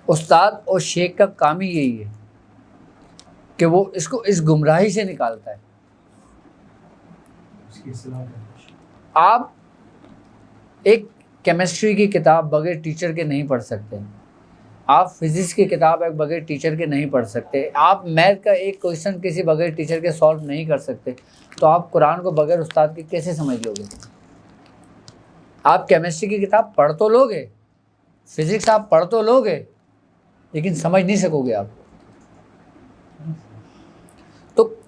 استاد اور شیخ کا کام ہی یہی ہے کہ وہ اس کو اس گمراہی سے نکالتا ہے. آپ ایک کیمسٹری کی کتاب بغیر ٹیچر کے نہیں پڑھ سکتے، آپ فزکس کی کتاب ایک بغیر ٹیچر کے نہیں پڑھ سکتے، آپ میتھ کا ایک کویشچن کسی بغیر ٹیچر کے سالو نہیں کر سکتے. تو آپ قرآن کو بغیر استاد کے کیسے سمجھ لو گے؟ آپ کیمسٹری کی کتاب پڑھ تو لو گے، فزکس آپ پڑھ تو لو گے، لیکن سمجھ نہیں سکو گے آپ.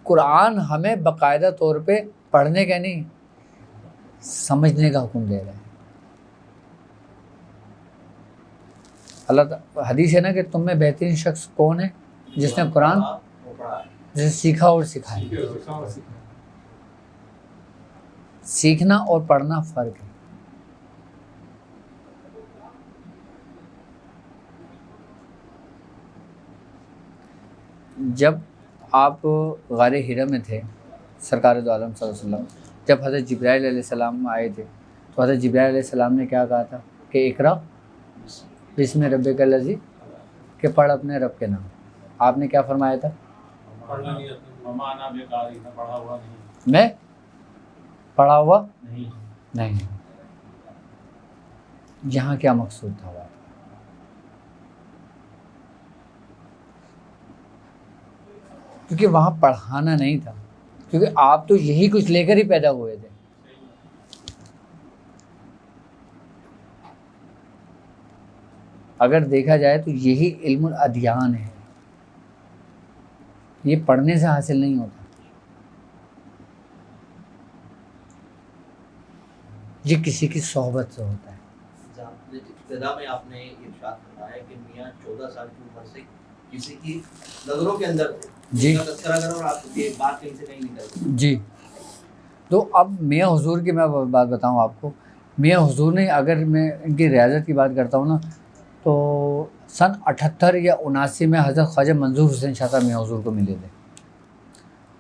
قرآن ہمیں باقاعدہ طور پہ پڑھنے کا نہیں سمجھنے کا حکم دے رہا ہے. اللہ تعالیٰ حدیث ہے نا کہ تم میں بہترین شخص کون ہے؟ جس نے قرآن جسے سیکھا اور سکھایا. سیکھنا اور پڑھنا فرق ہے. جب آپ غار حرا میں تھے سرکار دو عالم صلی اللہ علیہ وسلم، جب حضرت جبرائیل علیہ السلام آئے تھے تو حضرت جبرائیل علیہ السلام نے کیا کہا تھا کہ اقرا بسم ربک الذی، کہ پڑھ اپنے رب کے نام. آپ نے کیا فرمایا تھا؟ پڑھنا نہیں آتا. مما انا بقاری، میں پڑھا ہوا نہیں. میں پڑھا ہوا نہیں. نہیں. یہاں کیا مقصود تھا؟ کیونکہ وہاں پڑھانا نہیں تھا، کیونکہ آپ تو یہی کچھ لے کر ہی پیدا ہوئے تھے. اگر دیکھا جائے تو یہی علم الادیان ہے، یہ پڑھنے سے حاصل نہیں ہوتا، یہ کسی کی صحبت سے ہوتا ہے. ابتدا میں آپ نے ارشاد فرمایا کہ میاں 14 سال کی عمر سے کسی کی نظروں کے اندر جی تذکرہ کرو اور آپ یہ بات کہیں سے نہیں نکلتی. جی. تو اب میاں حضور کی میں بات بتاؤں آپ کو. میاں حضور نے، اگر میں ان کی ریاضت کی بات کرتا ہوں نا، تو سن 78 یا 79 میں حضرت خواجہ منظور حسین شاہ صاحب میاں حضور کو ملے تھے.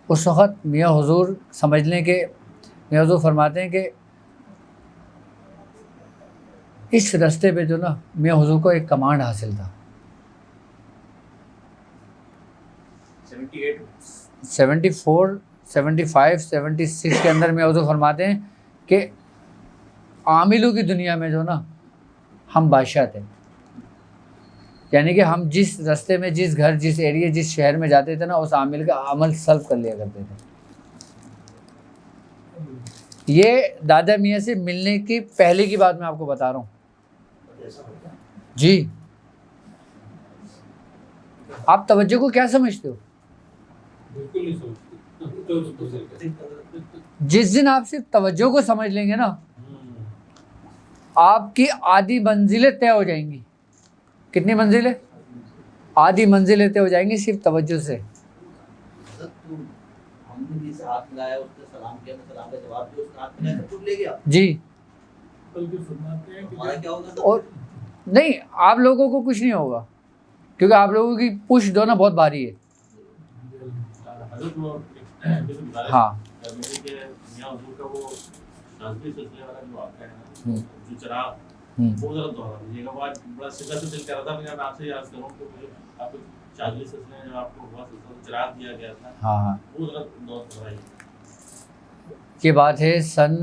اس وقت میاں حضور سمجھ لیں کہ میاں حضور فرماتے ہیں کہ اس رستے پہ جو نا میاں حضور کو ایک کمانڈ حاصل تھا. 74 75 76 کے اندر میاں حضور فرماتے ہیں کہ عاملوں کی دنیا میں جو نا ہم بادشاہ تھے. یعنی کہ ہم جس رستے میں، جس گھر، جس ایریے، جس شہر میں جاتے تھے نا، اس عامل کا عمل سلب کر لیا کرتے تھے. یہ دادا میاں سے ملنے کی پہلے کی بات میں آپ کو بتا رہا ہوں. جی. آپ توجہ کو کیا سمجھتے ہو؟ بالکل نہیں سمجھتے. جس دن آپ صرف توجہ کو سمجھ لیں گے نا، آپ کی آدھی منزلیں طے ہو جائیں گی. کتنی منزلیں؟ آدھی منزلیں طے ہو جائیں گی صرف توجہ سے. ہم نے جسے ہاتھ ملایا اس نے سلام کیا، میں سلام کا جواب دیا، اس نے ہاتھ ملایا تو لے گیا. جی. ہمارا کیا ہوگا؟ اور نہیں، آپ لوگوں کو کچھ نہیں ہوگا، کیونکہ آپ لوگوں کی پش جو نا بہت بھاری ہے. حضرت وہ ہاں. میاں حضور کا وہ نازلی سلسلے والا جو واقعہ ہے نا، جو چراغ، وہ ذرا دوہرا دیجیے گا. وہ آج بڑا شدت سے دل کر رہا تھا کہ میں آپ سے یاد کروں کہ مجھے آپ کو چاندلی سلسلے میں جو آپ کو ہوا سلسلہ چراغ دیا گیا تھا، ہاں. وہ ذرا دوہرائیے. یہ بات ہے سن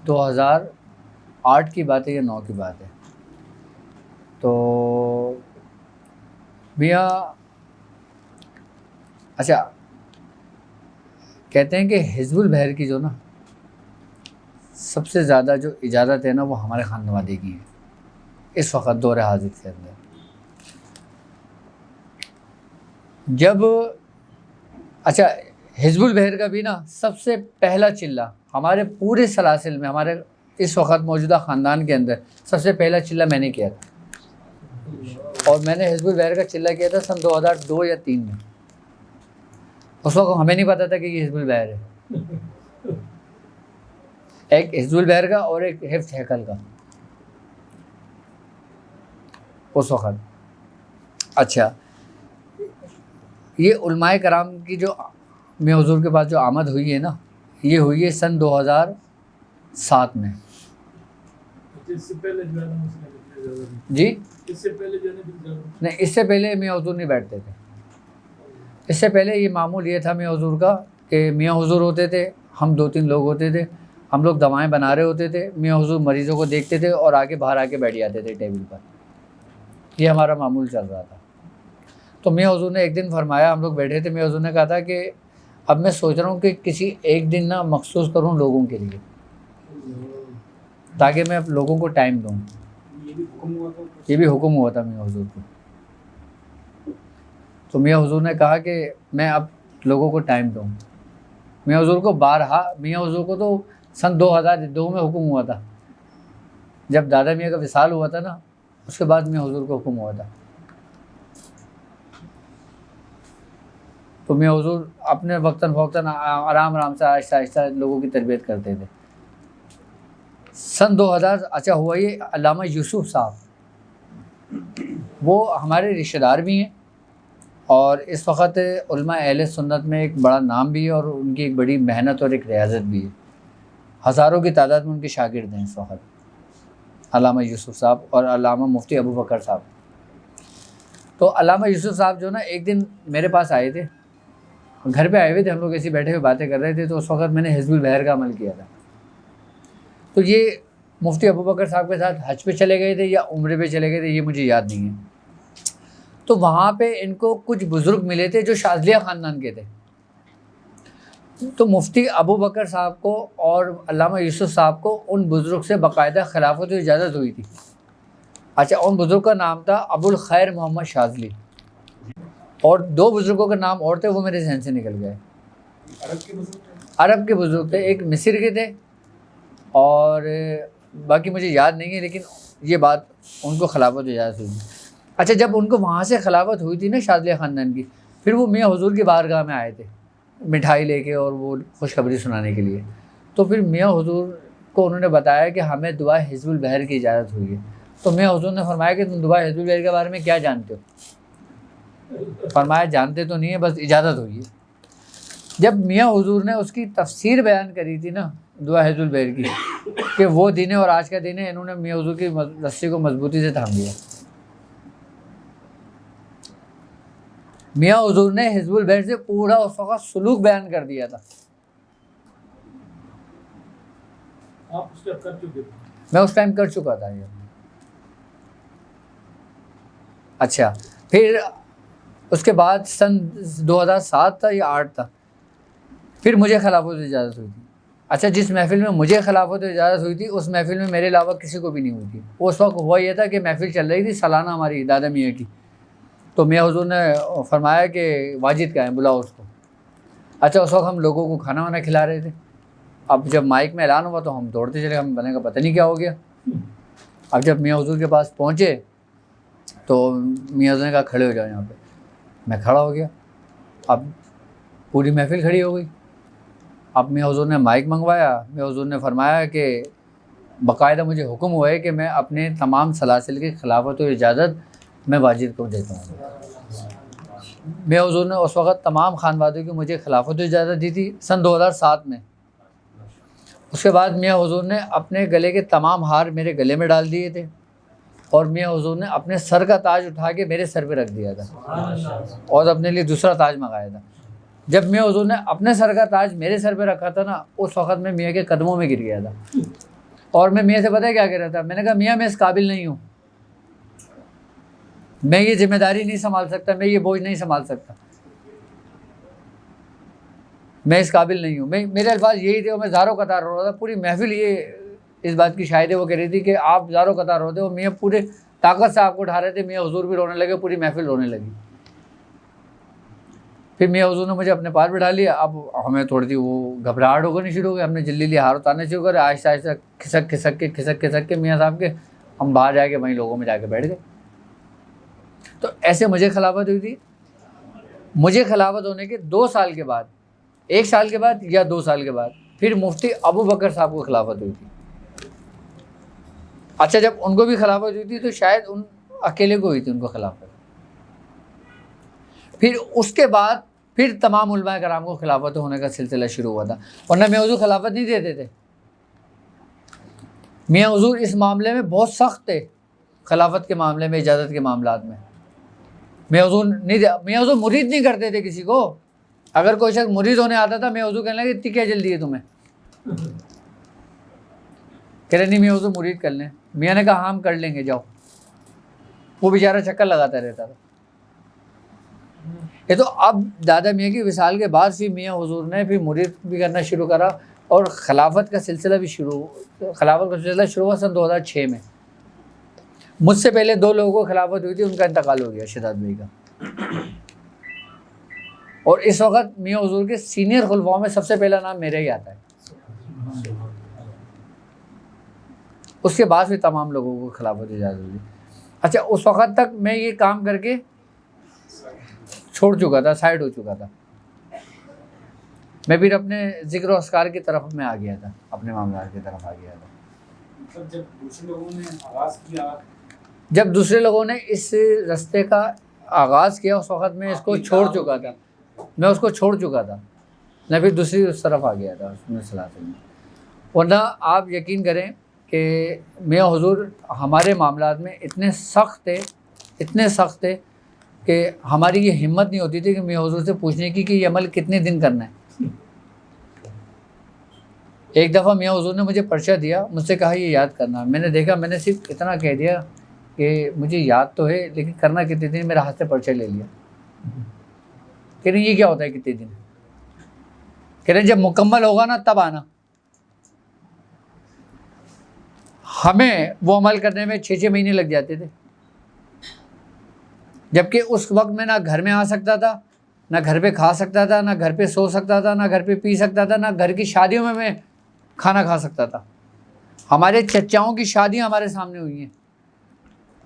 2008 کی بات ہے یا 9 کی بات ہے. تو میاں اچھا کہتے ہیں کہ حزب البحر کی جو نا سب سے زیادہ جو اجازت ہے نا وہ ہمارے خاندوادے کی ہے اس وقت دور حاضر کے اندر. جب اچھا حزب البحر کا بھی نا سب سے پہلا چلہ ہمارے پورے سلاسل میں، ہمارے اس وقت موجودہ خاندان کے اندر سب سے پہلا چلہ میں نے کیا تھا. اور میں نے حزب البحر کا چلہ کیا تھا سن 2002 یا 3 میں. اس وقت ہمیں نہیں پتا تھا کہ یہ حزب البحر ہے. ایک حزب البحر کا اور ایک حفظ ہیکل کا اس وقت. اچھا یہ علماء کرام کی جو میاں حضور کے پاس جو آمد ہوئی ہے نا، یہ ہوئی ہے سن 2007 میں. جی نہیں، اس سے پہلے میاں حضور نہیں بیٹھتے تھے. اس سے پہلے یہ معمول یہ تھا میاں حضور کا کہ میاں حضور ہوتے تھے، ہم 2-3 لوگ ہوتے تھے، ہم لوگ دوائیں بنا رہے ہوتے تھے، میاں حضور مریضوں کو دیکھتے تھے اور آگے باہر آ کے بیٹھ جاتے تھے ٹیبل پر. یہ ہمارا معمول چل رہا تھا. تو میاں حضور نے ایک دن فرمایا، ہم لوگ بیٹھے تھے، میاں حضور نے کہا تھا کہ اب میں سوچ رہا ہوں کہ کسی ایک دن نا مخصوص کروں لوگوں کے لیے، تاکہ میں لوگوں کو ٹائم دوں. یہ بھی حکم ہوا تھا میاں حضور کو. تو میاں حضور نے کہا کہ میں اب لوگوں کو ٹائم دوں. میاں حضور کو میاں حضور کو تو سن 2002 میں حکم ہوا تھا. جب دادا میاں کا وصال ہوا تھا نا، اس کے بعد میاں حضور کو حکم ہوا تھا. تو میاں حضور اپنے وقتاً فوقتاً آرام سے آہستہ آہستہ لوگوں کی تربیت کرتے تھے. سن 2000 اچھا ہوا یہ علامہ یوسف صاحب، وہ ہمارے رشتہ دار بھی ہیں اور اس وقت علماء اہل سنت میں ایک بڑا نام بھی ہے اور ان کی ایک بڑی محنت اور ایک ریاضت بھی ہے. ہزاروں کی تعداد میں ان کے شاگرد ہیں اس وقت، علامہ یوسف صاحب اور علامہ مفتی ابو بکر صاحب. تو علامہ یوسف صاحب جو نا ایک دن میرے پاس آئے تھے، گھر پہ آئے ہوئے تھے، ہم لوگ ایسے بیٹھے ہوئے باتیں کر رہے تھے. تو اس وقت میں نے حزب البحر کا عمل کیا تھا. تو یہ مفتی ابو بکر صاحب کے ساتھ حج پہ چلے گئے تھے یا عمرے پہ چلے گئے تھے، یہ مجھے یاد نہیں ہے. تو وہاں پہ ان کو کچھ بزرگ ملے تھے جو شاذلیہ خاندان کے تھے. تو مفتی ابو بکر صاحب کو اور علامہ یوسف صاحب کو ان بزرگ سے باقاعدہ خلافت و اجازت ہوئی تھی. اچھا، ان بزرگ کا نام تھا ابو الخیر محمد شاذلی، اور 2 بزرگوں کا نام اور تھے، وہ میرے ذہن سے نکل گئے. عرب کے بزرگ تھے، ایک مصر کے تھے اور باقی مجھے یاد نہیں ہے، لیکن یہ بات ان کو خلافت و اجازت ہوئی. اچھا، جب ان کو وہاں سے خلافت ہوئی تھی نا شاذلیہ خاندان کی، پھر وہ میاں حضور کی بارگاہ میں آئے تھے مٹھائی لے کے اور وہ خوشخبری سنانے کے لیے. تو پھر میاں حضور کو انہوں نے بتایا کہ ہمیں دعا حزب البحر کی اجازت ہوئی ہے. تو میاں حضور نے فرمایا کہ تم دعا حزب البحر کے بارے میں کیا جانتے ہو؟ فرمایا جانتے تو نہیں ہے، بس اجازت ہوئی ہے. جب میاں حضور نے اس کی تفسیر بیان کری تھی نا دعا حزب البحر کی، کہ وہ دن ہے اور آج کا دن ہے، انہوں نے میاں حضور کی رسی کو مضبوطی سے تھام لیا. میاں حضور نے حزب البحر سے پورا اس وقت سلوک بیان کر دیا تھا. آپ اس ٹائم کر چکے تھے؟ میں اس ٹائم کر چکا تھا یہ. اچھا، پھر اس کے بعد سن 2007 تھا یا 8 تھا، پھر مجھے خلافت و اجازت ہوئی تھی. اچھا، جس محفل میں مجھے خلافت و اجازت ہوئی تھی اس محفل میں میرے علاوہ کسی کو بھی نہیں ہوئی تھی. اس وقت ہوا یہ تھا کہ محفل چل رہی تھی سالانہ ہماری دادا میاں کی. تو میاں حضور نے فرمایا کہ واجد کا ہے، بلاؤ اس کو. اچھا، اس وقت ہم لوگوں کو کھانا وانا کھلا رہے تھے. اب جب مائک میں اعلان ہوا تو ہم دوڑتے چلے، ہم بنے کا پتہ نہیں کیا ہو گیا. اب جب میاں حضور کے پاس پہنچے تو میاں حضور نے کہا کھڑے ہو جاؤ یہاں پہ. میں کھڑا ہو گیا. اب پوری محفل کھڑی ہو گئی. اب میاں حضور نے مائک منگوایا. میاں حضور نے فرمایا کہ باقاعدہ مجھے حکم ہوا ہے کہ میں اپنے تمام سلاسل کی خلافت و اجازت میں واجد کو دیتا ہوں. میاں حضور نے اس وقت تمام خانوادوں کی مجھے خلافت و اجازت دی تھی سن 2007 میں. اس کے بعد میاں حضور نے اپنے گلے کے تمام ہار میرے گلے میں ڈال دیے تھے اور میاں حضور نے اپنے سر کا تاج اٹھا کے میرے سر پہ رکھ دیا تھا اور اپنے لیے دوسرا تاج منگایا تھا. جب میاں حضور نے اپنے سر کا تاج میرے سر پہ رکھا تھا نا، اس وقت میں میاں کے قدموں میں گر گیا تھا. اور میں میاں سے پتہ ہے کیا کہہ رہا تھا؟ میں نے کہا میاں میں اس قابل نہیں ہوں، میں یہ ذمہ داری نہیں سنبھال سکتا، میں یہ بوجھ نہیں سنبھال سکتا، میں اس قابل نہیں ہوں. میرے الفاظ یہی تھے اور میں زاروں قطار رو رہا تھا. پوری محفل یہ اس بات کی شاہد ہے، وہ کہہ رہی تھی کہ آپ زاروں قطار روتے ہو. میاں پورے طاقت سے آپ کو اٹھا رہے تھے. میاں حضور بھی رونے لگے، پوری محفل رونے لگی. پھر میاں حضور نے مجھے اپنے پاس بٹھا لیا. اب ہمیں تھوڑی سی وہ گھبراہٹ ہو گئی شروع ہو گئی. ہم نے جلدی ہار اتارنے شروع کرے. آہستہ آہستہ کھسک کے میاں صاحب کے ہم باہر جا کے وہیں لوگوں میں جا کے بیٹھ گئے. تو ایسے مجھے خلافت ہوئی تھی. مجھے خلافت ہونے کے 2 سال کے بعد، 1 سال کے بعد یا 2 سال کے بعد پھر مفتی ابو بکر صاحب کو خلافت ہوئی تھی. اچھا، جب ان کو بھی خلافت ہوئی تھی تو شاید ان اکیلے کو ہوئی تھی ان کو خلافت. پھر اس کے بعد پھر تمام علماء کرام کو خلافت ہونے کا سلسلہ شروع ہوا تھا. ورنہ میاں حضور خلافت نہیں دیتے تھے. میاں حضور اس معاملے میں بہت سخت تھے، خلافت کے معاملے میں، اجازت کے معاملات میں. میاں حضور مرید نہیں کرتے تھے کسی کو. اگر کوئی شخص مرید ہونے آتا تھا میاں حضور کہنے لگے اتنی کیا جلدی ہے تمہیں؟ کہہ رہے نہیں میاں حضور مرید کر لیں. میاں نے کہا ہم کر لیں گے، جاؤ. وہ بیچارہ چکر لگاتا رہتا تھا. یہ تو اب دادا میاں کی وصال کے بعد پھر میاں حضور نے پھر مرید بھی کرنا شروع کرا اور خلافت کا سلسلہ شروع ہوا سن 2006 میں. مجھ سے پہلے 2 لوگوں کو خلافت ہوئی تھی، ان کا انتقال ہو گیا، شداد بھائی کا. اور اس وقت میاں حضور کے سینئر خلفاؤں میں سب سے پہلا نام میرا ہی آتا ہے، اس کے بعد بھی تمام لوگوں کو خلافت اجازت دی۔ اچھا، اس وقت تک میں یہ کام کر کے چھوڑ چکا تھا، سائڈ ہو چکا تھا، میں پھر اپنے ذکر و اذکار کی طرف میں آ گیا تھا، اپنے معاملات کی طرف آ گیا تھا۔ جب دوسرے لوگوں نے اس رستے کا آغاز کیا، اس وقت میں اس کو چھوڑ چکا تھا، میں اس کو چھوڑ چکا تھا، میں پھر دوسری اس طرف آ گیا تھا اس میں صلاح۔ ورنہ آپ یقین کریں کہ میاں حضور ہمارے معاملات میں اتنے سخت تھے کہ ہماری یہ ہمت نہیں ہوتی تھی کہ میاں حضور سے پوچھنے کی کہ یہ عمل کتنے دن کرنا ہے۔ ایک دفعہ میاں حضور نے مجھے پرچہ دیا، مجھ سے کہا یہ یاد کرنا، میں نے دیکھا، میں نے صرف اتنا کہہ دیا کہ مجھے یاد تو ہے لیکن کرنا کتنے دن، میرے ہاتھ سے پرچہ لے لیا۔ کہہ رہے یہ کیا ہوتا ہے کتنے دن؟ کہہ رہے جب مکمل ہوگا نا تب آنا۔ ہمیں وہ عمل کرنے میں 6 مہینے لگ جاتے تھے، جبکہ اس وقت میں نہ گھر میں آ سکتا تھا، نہ گھر پہ کھا سکتا تھا، نہ گھر پہ سو سکتا تھا، نہ گھر پہ پی سکتا تھا، نہ گھر کی شادیوں میں کھانا کھا سکتا تھا۔ ہمارے چچاؤں کی شادیاں ہمارے سامنے ہوئی ہیں،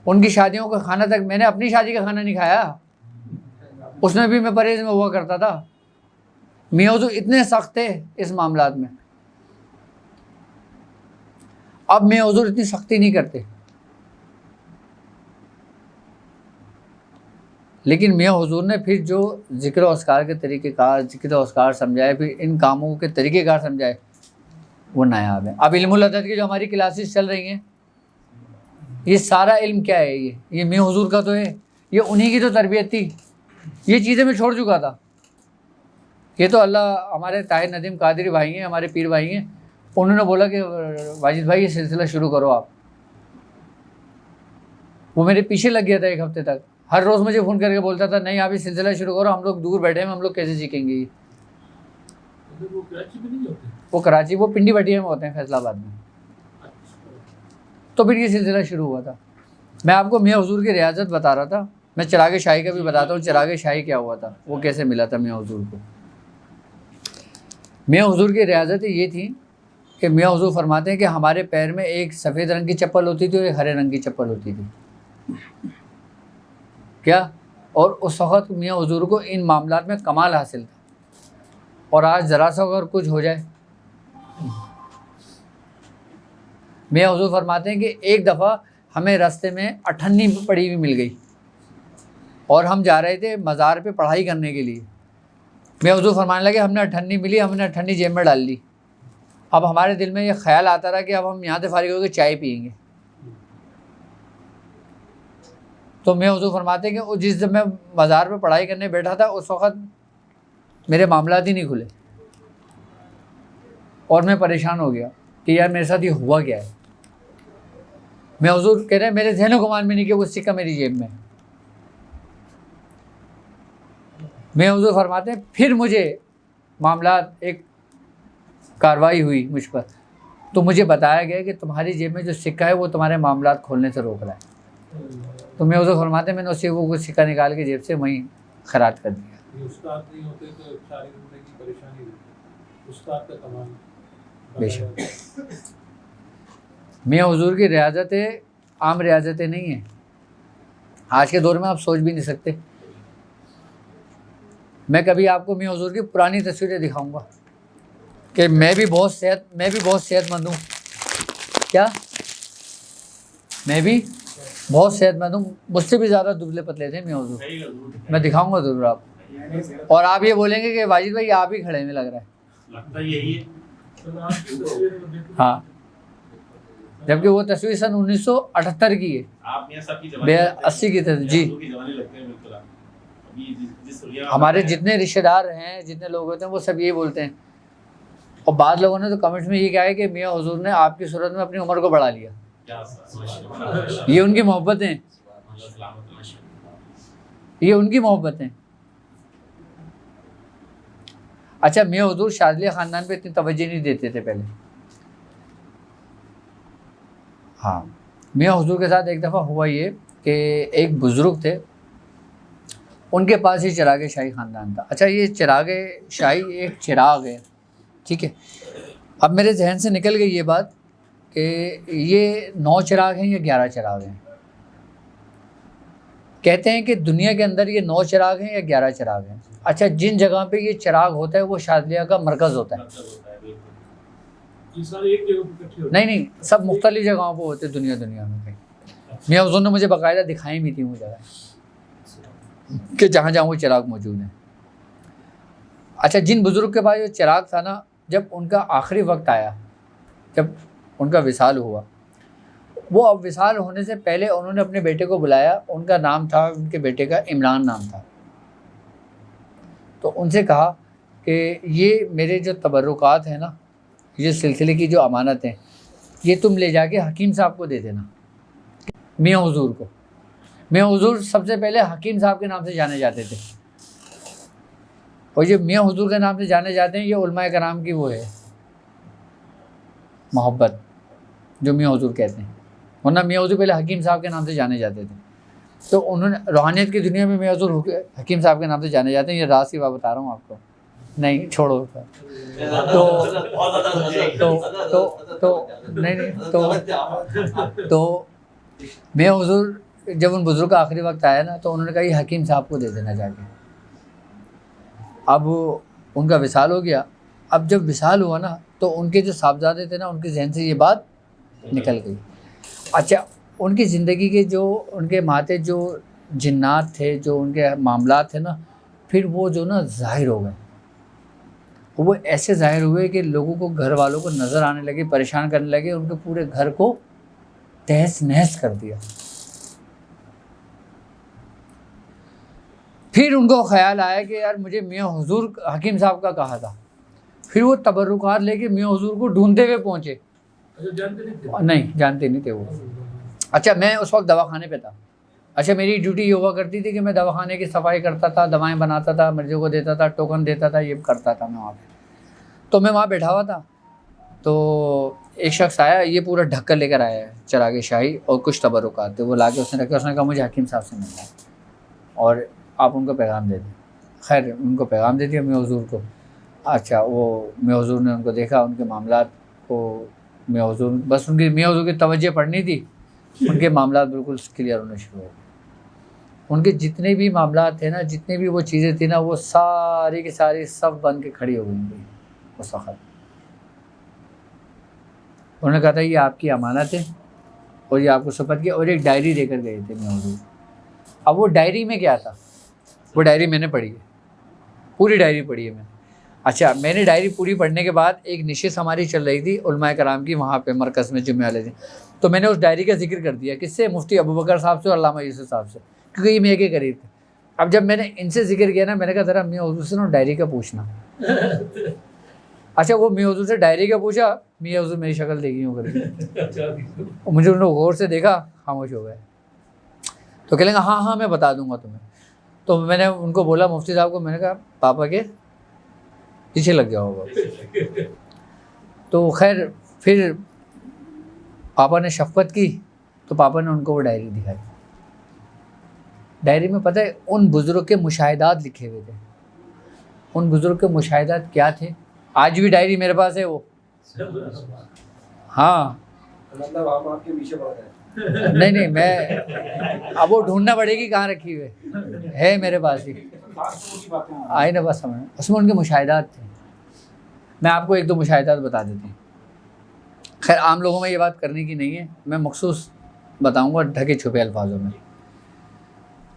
ان کی شادیوں کا کھانا تک میں نے اپنی شادی کا کھانا نہیں کھایا، اس میں بھی میں پرہیز میں ہوا کرتا تھا۔ میاں حضور اتنے سخت تھے اس معاملات میں۔ اب میاں حضور اتنی سختی نہیں کرتے، لیکن میاں حضور نے پھر جو ذکر و اذکار کے طریقہ کار، ذکر و اذکار سمجھائے، پھر ان کاموں کے طریقہ کار سمجھائے، وہ نایاب ہے۔ اب علم العدد کی جو ہماری کلاسز چل رہی ہیں، یہ سارا علم کیا ہے؟ یہ میاں حضور کا تو ہے، یہ انہی کی تو تربیت تھی، یہ چیزیں میں چھوڑ چکا تھا۔ یہ تو اللہ، ہمارے طاہر ندیم قادری بھائی ہیں، ہمارے پیر بھائی ہیں، انہوں نے بولا کہ واجد بھائی یہ سلسلہ شروع کرو آپ۔ وہ میرے پیچھے لگ گیا تھا 1 ہفتے تک، ہر روز مجھے فون کر کے بولتا تھا نہیں آپ یہ سلسلہ شروع کرو، ہم لوگ دور بیٹھے ہیں، ہم لوگ کیسے سیکھیں گے یہ؟ وہ کراچی، وہ پنڈی بٹیا میں ہوتے ہیں، فیصل آباد میں۔ تو پھر یہ سلسلہ شروع ہوا تھا۔ میں آپ کو میاں حضور کی ریاضت بتا رہا تھا، میں چراغ شاہی کا بھی بتاتا ہوں، چراغ شاہی کیا ہوا تھا، وہ کیسے ملا تھا میاں حضور کو۔ میاں حضور کی ریاضتیں یہ تھیں کہ میاں حضور فرماتے ہیں کہ ہمارے پیر میں ایک سفید رنگ کی چپل ہوتی تھی اور ایک ہرے رنگ کی چپل ہوتی تھی، کیا؟ اور اس وقت میاں حضور کو ان معاملات میں کمال حاصل تھا، اور آج ذرا سا اگر کچھ ہو جائے، میاں حضور فرماتے ہیں کہ ایک دفعہ ہمیں راستے میں 58 پڑی ہوئی مل گئی، اور ہم جا رہے تھے مزار پہ پڑھائی کرنے کے لیے۔ میاں حضور فرمانے لگے ہم نے 58 ملی، ہم نے 58 جیب میں ڈال لی۔ اب ہمارے دل میں یہ خیال آتا رہا کہ اب ہم یہاں سے فارغ ہو کے چائے پئیں گے۔ تو میاں حضور فرماتے ہیں کہ جس دن میں مزار پہ پڑھائی کرنے بیٹھا تھا، اس وقت میرے معاملات ہی نہیں کھلے، اور میں پریشان ہو گیا کہ یار میرے ساتھ یہ ہوا کیا ہے۔ میں حضور کہہ رہے ہیں میرے ذہن و گمان میں نہیں کہ وہ سکہ میری جیب میں۔ میں حضور فرماتے ہیں پھر مجھے معاملات، ایک کارروائی ہوئی مجھ پر، تو مجھے بتایا گیا کہ تمہاری جیب میں جو سکہ ہے وہ تمہارے معاملات کھولنے سے روک رہا ہے۔ تو میں حضور فرماتے ہیں میں نے اسے وہ سکہ نکال کے جیب سے وہیں خراج کر دیا۔ استاد نہیں ہوتے تو ساری زندگی پریشانی رہتی، استاد کا کمال بے شک۔ میاں حضور کی ریاضتیں عام ریاضتیں نہیں ہیں، آج کے دور میں آپ سوچ بھی نہیں سکتے۔ میں کبھی آپ کو میاں حضور کی پرانی تصویریں دکھاؤں گا کہ میں بھی بہت صحت مند ہوں، کیا میں بھی بہت صحت مند ہوں، مجھ سے بھی زیادہ دبلے پتلے تھے میاں حضور، میں دکھاؤں گا ضرور آپ کو، اور آپ یہ بولیں گے کہ واجد بھائی آپ ہی کھڑے میں لگ رہا ہے، لگتا یہی ہے۔ ہاں، جبکہ وہ تصویر سن 1978 کی ہے، آپ میاں صاحب کی 80 کی تصویر جی۔ ہمارے جتنے رشتہ دار ہیں، جتنے لوگ ہوتے ہیں، وہ سب یہی بولتے ہیں، اور بعض لوگوں نے تو کمنٹس میں یہ کہا ہے کہ میاں حضور نے آپ کی صورت میں اپنی عمر کو بڑھا لیا۔ یہ ان کی محبتیں، یہ ان کی محبتیں۔ اچھا، میاں حضور شاذلی خاندان پہ اتنی توجہ نہیں دیتے تھے پہلے۔ ہاں، میاں حضور کے ساتھ ایک دفعہ ہوا یہ کہ ایک بزرگ تھے، ان کے پاس ہی چراغ شاہی خاندان تھا. اچھا یہ چراغ شاہی ایک چراغ ہے, ٹھیک ہے. اب میرے ذہن سے نکل گئی یہ بات کہ یہ 9 چراغ ہیں یا 11 چراغ ہیں. کہتے ہیں کہ دنیا کے اندر یہ 9 چراغ ہیں یا 11 چراغ ہیں. اچھا جن جگہ پہ یہ چراغ ہوتا ہے وہ شاذلیہ کا مرکز ہوتا ہے. یہ سارے ایک جگہ پہ اکٹھے ہوتے ہیں. نہیں سب مختلف جگہوں پہ ہوتے ہیں دنیا میں کہیں. میاں حضور نے مجھے باقاعدہ دکھائی بھی تھی وہ جگہ کہ جہاں جہاں وہ چراغ موجود ہیں. اچھا جن بزرگ کے پاس جو چراغ تھا نا, جب ان کا آخری وقت آیا, جب ان کا وصال ہوا, وہ اب وصال ہونے سے پہلے انہوں نے اپنے بیٹے کو بلایا. ان کا نام تھا, ان کے بیٹے کا عمران نام تھا. تو ان سے کہا کہ یہ میرے جو تبرکات ہیں نا, یہ سلسلے کی جو امانت ہیں, یہ تم لے جا کے حکیم صاحب کو دے دینا, میاں حضور کو. میاں حضور سب سے پہلے حکیم صاحب کے نام سے جانے جاتے تھے, اور یہ میاں حضور کے نام سے جانے جاتے ہیں. یہ علماء کرام کی وہ ہے محبت جو میاں حضور کہتے ہیں, ورنہ میاں حضور پہلے حکیم صاحب کے نام سے جانے جاتے تھے. تو انہوں نے روحانیت کی دنیا میں میاں حضور حکیم صاحب کے نام سے جانے جاتے ہیں. یہ راز کی بات بتا رہا ہوں آپ کو, نہیں چھوڑو. تو میاں حضور جب ان بزرگ کا آخری وقت آیا نا, تو انہوں نے کہا یہ حکیم صاحب کو دے دینا جا کے. اب ان کا وصال ہو گیا. اب جب وصال ہوا نا, تو ان کے جو صاحبزادے تھے نا, ان کے ذہن سے یہ بات نکل گئی. اچھا ان کی زندگی کے جو ان کے ماتے جو جنات تھے, جو ان کے معاملات تھے نا, پھر وہ جو نا ظاہر ہو گئے. وہ ایسے ظاہر ہوئے کہ لوگوں کو, گھر والوں کو نظر آنے لگے, پریشان کرنے لگے. ان کے پورے گھر کو تہس نہس کر دیا. پھر ان کو خیال آیا کہ یار مجھے میاں حضور حکیم صاحب کا کہا تھا. پھر وہ تبرکات لے کے میاں حضور کو ڈھونڈتے ہوئے پہنچے. نہیں جانتے نہیں تھے وہ. اچھا میں اس وقت دواخانے پہ تھا. اچھا میری ڈیوٹی یہ ہوا کرتی تھی کہ میں دواخانے کی صفائی کرتا تھا, دوائیں بناتا تھا, مریضوں کو دیتا تھا, ٹوکن دیتا تھا, یہ کرتا تھا میں وہاں پہ. تو میں وہاں بیٹھا ہوا تھا, تو ایک شخص آیا, یہ پورا ڈھک کر لے کر آیا ہے چراغ شاہی اور کچھ تبرکات تھے. وہ لا کے اس نے رکھا. اس نے کہا مجھے حکیم صاحب سے ملنا ہے اور آپ ان کو پیغام دے دیں. خیر ان کو پیغام دے دیا میاں حضور کو. اچھا وہ میاں حضور نے ان کو دیکھا, ان کے معاملات کو میاں حضور, بس ان کی میاں حضور کی توجہ پڑنی تھی, ان کے معاملات بالکل کلیئر ہونے شروع ہو گئے. ان کے جتنے بھی معاملات تھے نا, جتنے بھی وہ چیزیں تھیں نا, وہ ساری کی ساری سب بن کے کھڑی ہو گئی اس وقت. انہوں نے کہا تھا یہ آپ کی امانت ہے اور یہ آپ کو سپرد کیا, اور ایک ڈائری دے کر گئے تھے میاں حضور. اب وہ ڈائری میں کیا تھا, وہ ڈائری میں نے پڑھی ہے, پوری ڈائری پڑھی ہے میں نے. اچھا میں نے ڈائری پوری پڑھنے کے بعد ایک نشست ہماری چل رہی تھی علماء کرام کی وہاں پہ مرکز میں جمعے والے دن. تو میں نے اس ڈائری کا ذکر کر دیا. کس سے؟ مفتی ابوبکر صاحب سے اور علامہ یوسف صاحب سے, کیونکہ یہ میرے کے قریب تھے. اب جب میں نے ان سے ذکر کیا نا, میں نے کہا ذرا میاں حضور سے نا ڈائری کا پوچھنا. اچھا وہ میاں حضور سے ڈائری کا پوچھا. میاں حضور میری شکل دیکھی ہوں کر کے, مجھے انہوں نے غور سے دیکھا, خاموش ہو گئے. تو کہنے لگا ہاں میں بتا دوں گا تمہیں. تو میں نے ان کو بولا مفتی صاحب کو, میں نے کہا پاپا کے پیچھے لگ جاؤ گا. تو خیر پھر پاپا نے شفقت کی, تو پاپا نے ان کو وہ ڈائری دکھائی. ڈائری میں پتہ ہے ان بزرگ کے مشاہدات لکھے ہوئے تھے. ان بزرگ کے مشاہدات کیا تھے, آج بھی ڈائری میرے پاس ہے وہ. ہاں نہیں میں اب وہ ڈھونڈنا پڑے گی کہاں رکھی ہوئے ہے, میرے پاس ہی آئی نا بس سمجھ. اس میں ان کے مشاہدات تھے. میں آپ کو ایک دو مشاہدات بتا دیتی ہوں. خیر عام لوگوں میں یہ بات کرنے کی نہیں ہے, میں مخصوص بتاؤں گا ڈھکے چھپے الفاظوں میں.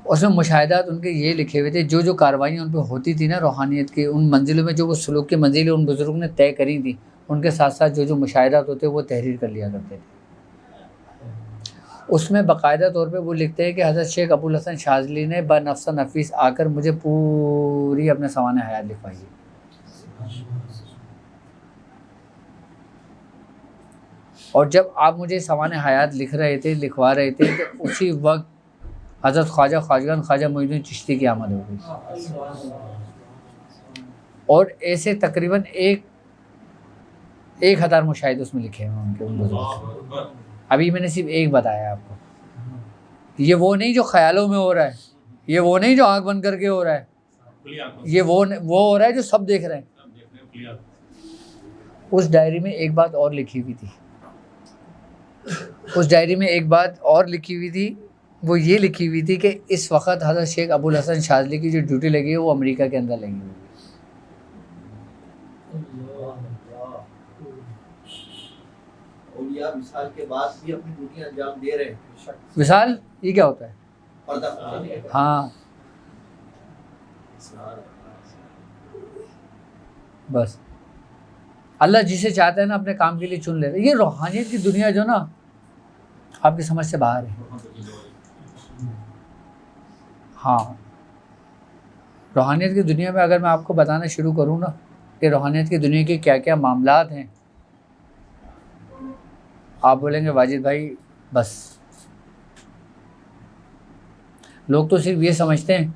اس میں مشاہدات ان کے یہ لکھے ہوئے تھے, جو جو کاروائیاں ان پہ ہوتی تھی نا روحانیت کی, ان منزلوں میں جو وہ سلوک کی منزلیں ان بزرگوں نے طے کری تھیں, ان کے ساتھ ساتھ جو جو مشاہدات ہوتے وہ تحریر کر لیا کرتے تھے. اس میں باقاعدہ طور پہ وہ لکھتے ہیں کہ حضرت شیخ ابوالحسن شاذلی نے بنفس نفیس آ کر مجھے پوری اپنے سوانح حیات لکھوائی ہے. اور جب آپ مجھے سوانح حیات لکھوا رہے تھے تو اسی وقت حضرت خواجہ خواجگان خواجہ معین الدین چشتی کی آمد ہو گئی. اور ایسے تقریباً 1000 مشاہدے اس میں لکھے ہیں ان کے ان بزرگوں. ابھی میں نے صرف ایک بتایا آپ کو. یہ وہ نہیں جو خیالوں میں ہو رہا ہے, یہ وہ نہیں جو آنکھ بند کر کے ہو رہا ہے, کھلی آنکھوں سے یہ وہ ہو رہا ہے جو سب دیکھ رہے ہیں. سب دیکھ رہے ہیں کھلی آنکھوں سے. اس ڈائری میں ایک بات اور لکھی ہوئی تھی, اس ڈائری میں ایک بات اور لکھی ہوئی تھی, وہ یہ لکھی ہوئی تھی کہ اس وقت حضرت شیخ ابو الحسن شاذلی کی جو ڈیوٹی لگی ہے وہ امریکہ کے اندر لگی ہوئی ہے. اولیاء وصال کے بعد بھی اپنی ڈیوٹی انجام دے رہے ہیں. وصال یہ کیا ہوتا ہے؟ پردہ فرما. ہاں بس اللہ جسے چاہتا ہے نا اپنے کام کے لیے چن لیتا ہے. یہ روحانیت کی دنیا جو نا آپ کی سمجھ سے باہر ہے. ہاں روحانیت کی دنیا میں اگر میں آپ کو بتانا شروع کروں نا کہ روحانیت کی دنیا کے کیا کیا معاملات ہیں, آپ بولیں گے واجد بھائی بس. لوگ تو صرف یہ سمجھتے ہیں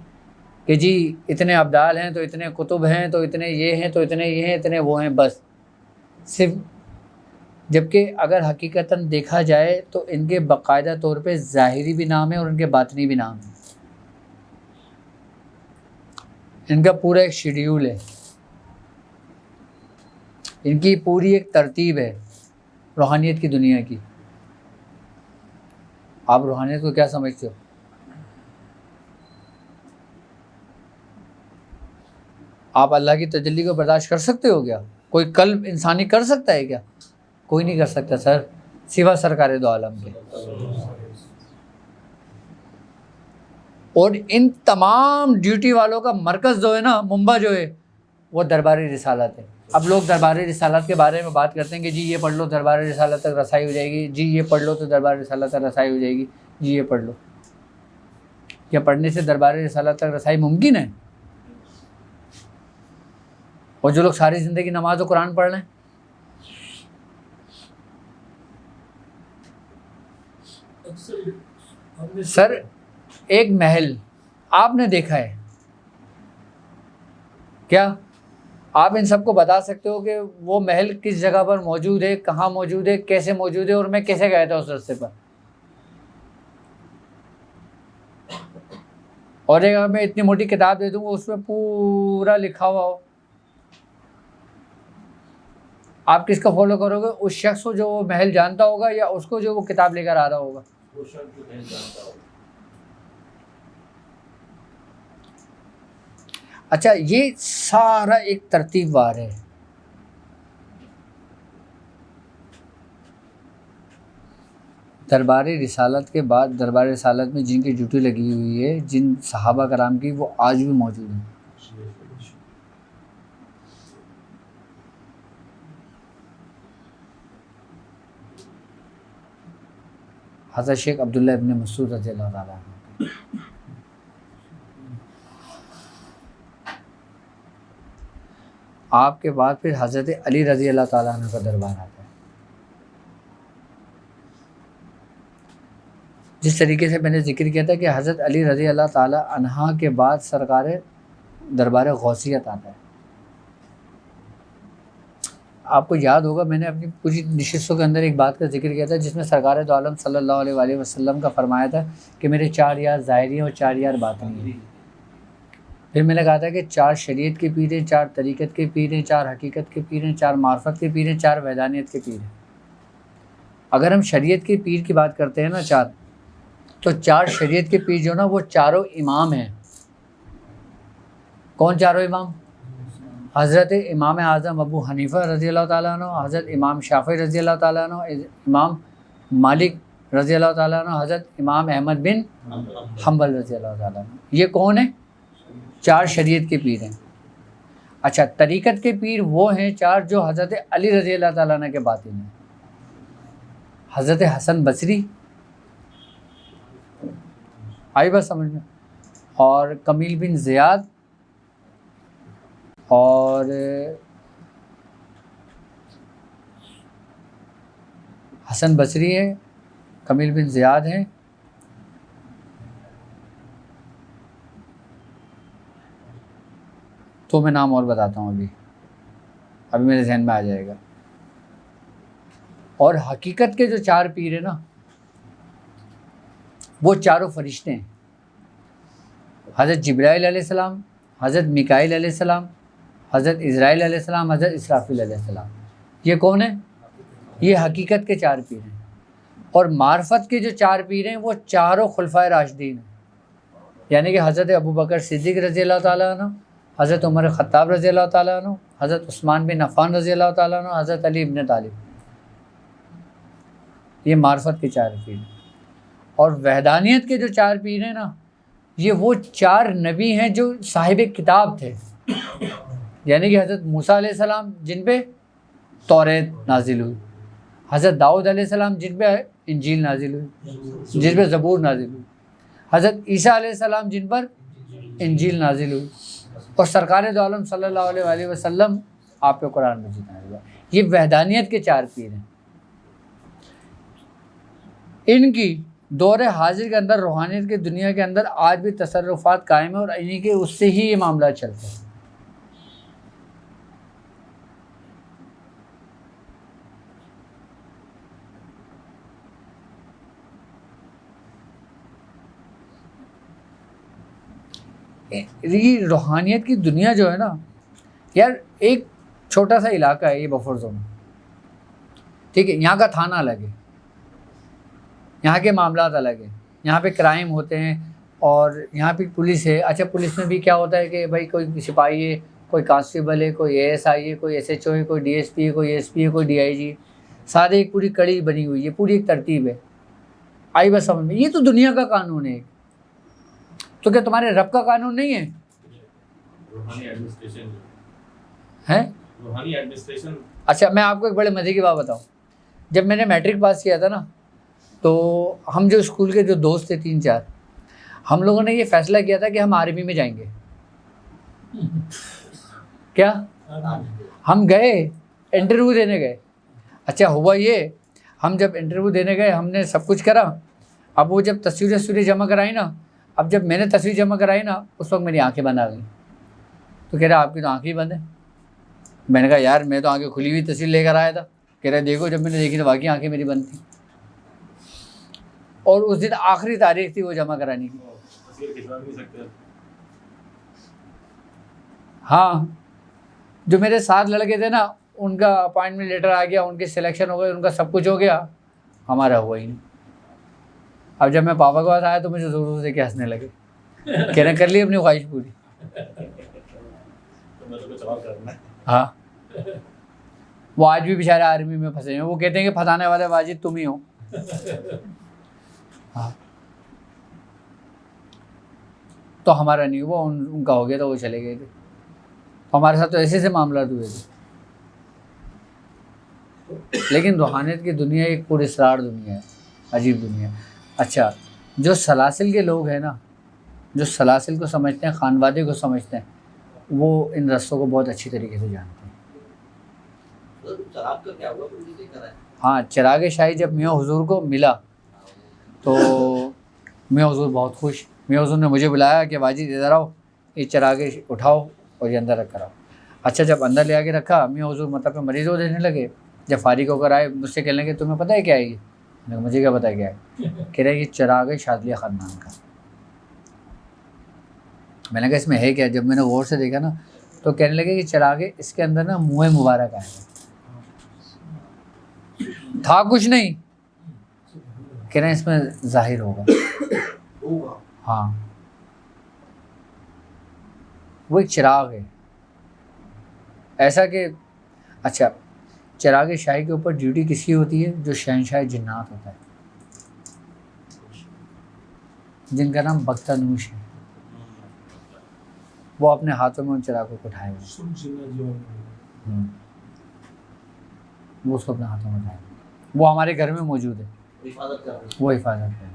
کہ جی اتنے ابدال ہیں تو اتنے کتب ہیں تو اتنے یہ ہیں تو اتنے یہ ہیں اتنے وہ ہیں, بس صرف. جبکہ اگر حقیقتاً دیکھا جائے تو ان کے باقاعدہ طور پہ ظاہری بھی نام ہے اور ان کے باطنی بھی نام ہے. ان کا پورا ایک شیڈیول ہے, ان کی پوری ایک ترتیب ہے روحانیت کی دنیا کی. آپ روحانیت کو کیا سمجھتے ہو؟ آپ اللہ کی تجلی کو برداشت کر سکتے ہو کیا؟ کوئی قلب انسانی کر سکتا ہے کیا؟ کوئی نہیں کر سکتا سر, سوا سرکار دو عالم کے. اور ان تمام ڈیوٹی والوں کا مرکز جو ہے نا, منبع جو ہے, وہ دربار رسالت ہے. اب لوگ دربار رسالت کے بارے میں بات کرتے ہیں کہ جی یہ پڑھ لو دربار رسالت تک رسائی ہو جائے گی, جی یہ پڑھ لو تو دربار رسالت تک رسائی ہو جائے گی, جی یہ پڑھ لو. کیا پڑھنے سے دربار رسالت تک رسائی ممکن ہے؟ اور جو لوگ ساری زندگی نماز و قرآن پڑھ لیں, سر ایک محل آپ نے دیکھا ہے کیا؟ آپ ان سب کو بتا سکتے ہو کہ وہ محل کس جگہ پر موجود ہے, کہاں موجود ہے, کیسے موجود ہے, اور میں کیسے گیا تھا اس راستے پر؟ اور ایک میں اتنی موٹی کتاب دے دوں گا اس میں پورا لکھا ہوا ہو, آپ کس کو فالو کرو گے؟ اس شخص کو جو وہ محل جانتا ہوگا یا اس کو جو وہ کتاب لے کر آ رہا ہوگا؟ وہ شخص جو نہیں جانتا ہو. اچھا یہ سارا ایک ترتیب وار ہے. دربار رسالت کے بعد دربار رسالت میں جن کی ڈیوٹی لگی ہوئی ہے, جن صحابہ کرام کی, وہ آج بھی موجود ہیں. حضرت شیخ عبداللہ ابن مسعود رضی اللہ تعالیٰ عنہ. آپ کے بعد پھر حضرت علی رضی اللہ تعالیٰ عنہ کا دربار آتا ہے. جس طریقے سے میں نے ذکر کیا تھا کہ حضرت علی رضی اللہ تعالیٰ عنہ کے بعد سرکار دربار غوثیت آتا ہے. آپ کو یاد ہوگا میں نے اپنی پوری نشستوں کے اندر ایک بات کا ذکر کیا تھا جس میں سرکار دو عالم صلی اللہ علیہ وآلہ وسلم کا فرمایا تھا کہ میرے 4 یار ظاہری ہیں اور 4 یار باطنی ہیں. پھر میں نے کہا تھا کہ 4 شریعت کے پیر ہیں, 4 طریقت کے پیر ہیں, 4 حقیقت کے پیر ہیں, 4 معرفت کے پیر ہیں, 4 وحدانیت کے پیر ہیں. اگر ہم شریعت کے پیر کی بات کرتے ہیں نا 4, تو 4 شریعت کے پیر جو نا وہ چاروں امام ہیں. کون چاروں امام؟ حضرت امام اعظم ابو حنیفہ رضی اللہ تعالیٰ عنہ, حضرت امام شافعی رضی اللہ تعالیٰ عنہ, امام مالک رضی اللہ تعالیٰ عنہ, حضرت امام احمد بن حنبل رضی اللہ تعالیٰ عنہ. یہ کون ہیں؟ 4 شریعت کے پیر ہیں. اچھا طریقت کے پیر وہ ہیں 4 جو حضرت علی رضی اللہ تعالیٰ عنہ کے باطن ہیں. حضرت حسن بصری, آئی بات سمجھ میں, اور کمیل بن زیاد, اور حسن بصری ہے, کمیل بن زیاد ہیں, تو میں نام اور بتاتا ہوں ابھی میرے ذہن میں آ جائے گا. اور حقیقت کے جو 4 پیر ہیں نا وہ چاروں فرشتے ہیں. حضرت جبرائیل علیہ السلام، حضرت میکائیل علیہ السلام، حضرت اسرائیل علیہ السلام، حضرت اسرافیل علیہ السلام. یہ کون ہیں؟ یہ حقیقت کے 4 پیر ہیں. اور معرفت کے جو 4 پیر ہیں وہ چاروں خلفائے راشدین ہیں، یعنی کہ حضرت ابوبکر صدیق رضی اللہ تعالیٰ عنہ، حضرت عمر خطاب رضی اللہ تعالیٰ عنہ، حضرت عثمان بن عفان رضی اللہ تعالیٰ عنہ، حضرت علی ابن طالب. یہ معرفت کے 4 پیر ہیں. اور وحدانیت کے جو 4 پیر ہیں نا، یہ وہ 4 نبی ہیں جو صاحب کتاب تھے، یعنی کہ حضرت موسیٰ علیہ السلام جن پہ توریت نازل ہوئی، حضرت داؤد علیہ السلام جن پہ انجیل نازل ہوئی، جن پہ زبور نازل ہوئی، حضرت عیسیٰ علیہ السلام جن پر انجیل نازل ہوئی، اور سرکار دو عالم صلی اللہ علیہ وآلہ وسلم آپ پہ قرآن مجید نازل ہوا. یہ وحدانیت کے 4 پیر ہیں. ان کی دور حاضر کے اندر روحانیت کی دنیا کے اندر آج بھی تصرفات قائم ہیں، اور انہی کے اس سے ہی یہ معاملات چلتے ہیں. یہ روحانیت کی دنیا جو ہے نا یار، ایک چھوٹا سا علاقہ ہے یہ بفر زون، ٹھیک ہے. یہاں کا تھانہ الگ ہے، یہاں کے معاملات الگ ہیں، یہاں پہ کرائم ہوتے ہیں، اور یہاں پہ پولیس ہے. اچھا پولیس میں بھی کیا ہوتا ہے کہ بھائی کوئی سپاہی ہے، کوئی کانسٹیبل ہے، کوئی ASI ہے، کوئی SHO ہے، کوئی DSP ہے، کوئی SP ہے، کوئی DIG. سارے ایک پوری کڑی بنی ہوئی ہے، پوری ایک ترتیب ہے. آئی بس سمجھ میں. یہ تو دنیا کا قانون ہے، تو کیا تمہارے رب کا قانون نہیں ہے؟ روحانی ایڈمنسٹریشن ہے. روحانی ایڈمنسٹریشن. اچھا میں آپ کو ایک بڑے مزے کی بات بتاؤں. جب میں نے میٹرک پاس کیا تھا نا، تو ہم جو اسکول کے جو دوست تھے 3-4، ہم لوگوں نے یہ فیصلہ کیا تھا کہ ہم آرمی میں جائیں گے. کیا ہم گئے انٹرویو دینے گئے. اچھا ہوا یہ، ہم جب انٹرویو دینے گئے ہم نے سب کچھ کرا. اب وہ جب تصویریں جمع کرائی نا، اب جب میں نے تصویر جمع کرائی نا، اس وقت میری آنکھیں بند آ گئیں. تو کہہ رہا آپ کی تو آنکھیں بند ہیں. میں نے کہا یار میں تو آنکھیں کھلی ہوئی تصویر لے کر آیا تھا. کہہ رہا دیکھو جب میں نے دیکھی تو واقعی آنکھیں میری بند تھیں. اور اس دن آخری تاریخ تھی وہ جمع کرانے کی. تصویر کھنچوا بھی نہیں سکتے. ہاں جو میرے ساتھ لڑکے تھے نا، ان کا اپائنٹمنٹ لیٹر آ گیا، ان کی سلیکشن ہو گئی، ان کا سب کچھ ہو گیا، ہمارا ہوا ہی نہیں. اب جب میں پاپا کے پاس آیا تو مجھے زور سے کے ہنسنے لگے، کہنے کر لی اپنی خواہش پوری. ہاں وہ آج بھی بیچارے آرمی میں پھنسے ہیں. وہ کہتے ہیں کہ پھنسانے والے واجد تم ہی ہو. ہاں تو ہمارا نہیں ہوا، ان کا ہو گیا تو وہ چلے گئے تھے. ہمارے ساتھ تو ایسے معاملات ہوئے تھے. لیکن روحانیت کی دنیا ایک پر اسرار دنیا ہے، عجیب دنیا. اچھا جو سلاسل کے لوگ ہیں نا، جو سلاسل کو سمجھتے ہیں، خانوادے کو سمجھتے ہیں، وہ ان رستوں کو بہت اچھی طریقے سے جانتے ہیں. چراغ کا کیا ہوا؟ ہاں چراغ شاہی جب میاں حضور کو ملا تو میاں حضور بہت خوش. میاں حضور نے مجھے بلایا کہ واجد ادھر آؤ، یہ چراغ اٹھاؤ اور یہ اندر رکھ کر آؤ. اچھا جب اندر لے آ کے رکھا، میاں حضور مطلب پہ مریض ہو دینے لگے. جب فارغ ہو کر آئے مجھ سے کہنے لگے تمہیں پتہ ہے کیا ہے یہ؟ مجھے کیا پتہ ہے کیا ہے؟ کہہ رہے یہ چراغ ہے شاذلیہ خاندان کا. میں نے کہا اس میں ہے کیا؟ جب میں نے غور سے دیکھا نا تو کہنے لگے کہ چراغ ہے، اس کے اندر نا منہ مبارک آئے تھا کچھ نہیں. کہہ رہے ہیں اس میں ظاہر ہوگا. ہاں وہ ایک چراغ ہے ایسا کہ اچھا چراغ شاہی کے اوپر ڈیوٹی کس کی ہوتی ہے؟ جو شہنشاہ جنات ہوتا ہے، جن کا نام بختانوش ہے. وہ اپنے ہاتھوں میں ان چراغوں کو اٹھائے ہوئے، وہ اس کو اپنے ہاتھوں میں اٹھائے ہوئے. وہ ہمارے گھر میں موجود ہے، وہ حفاظت ہے.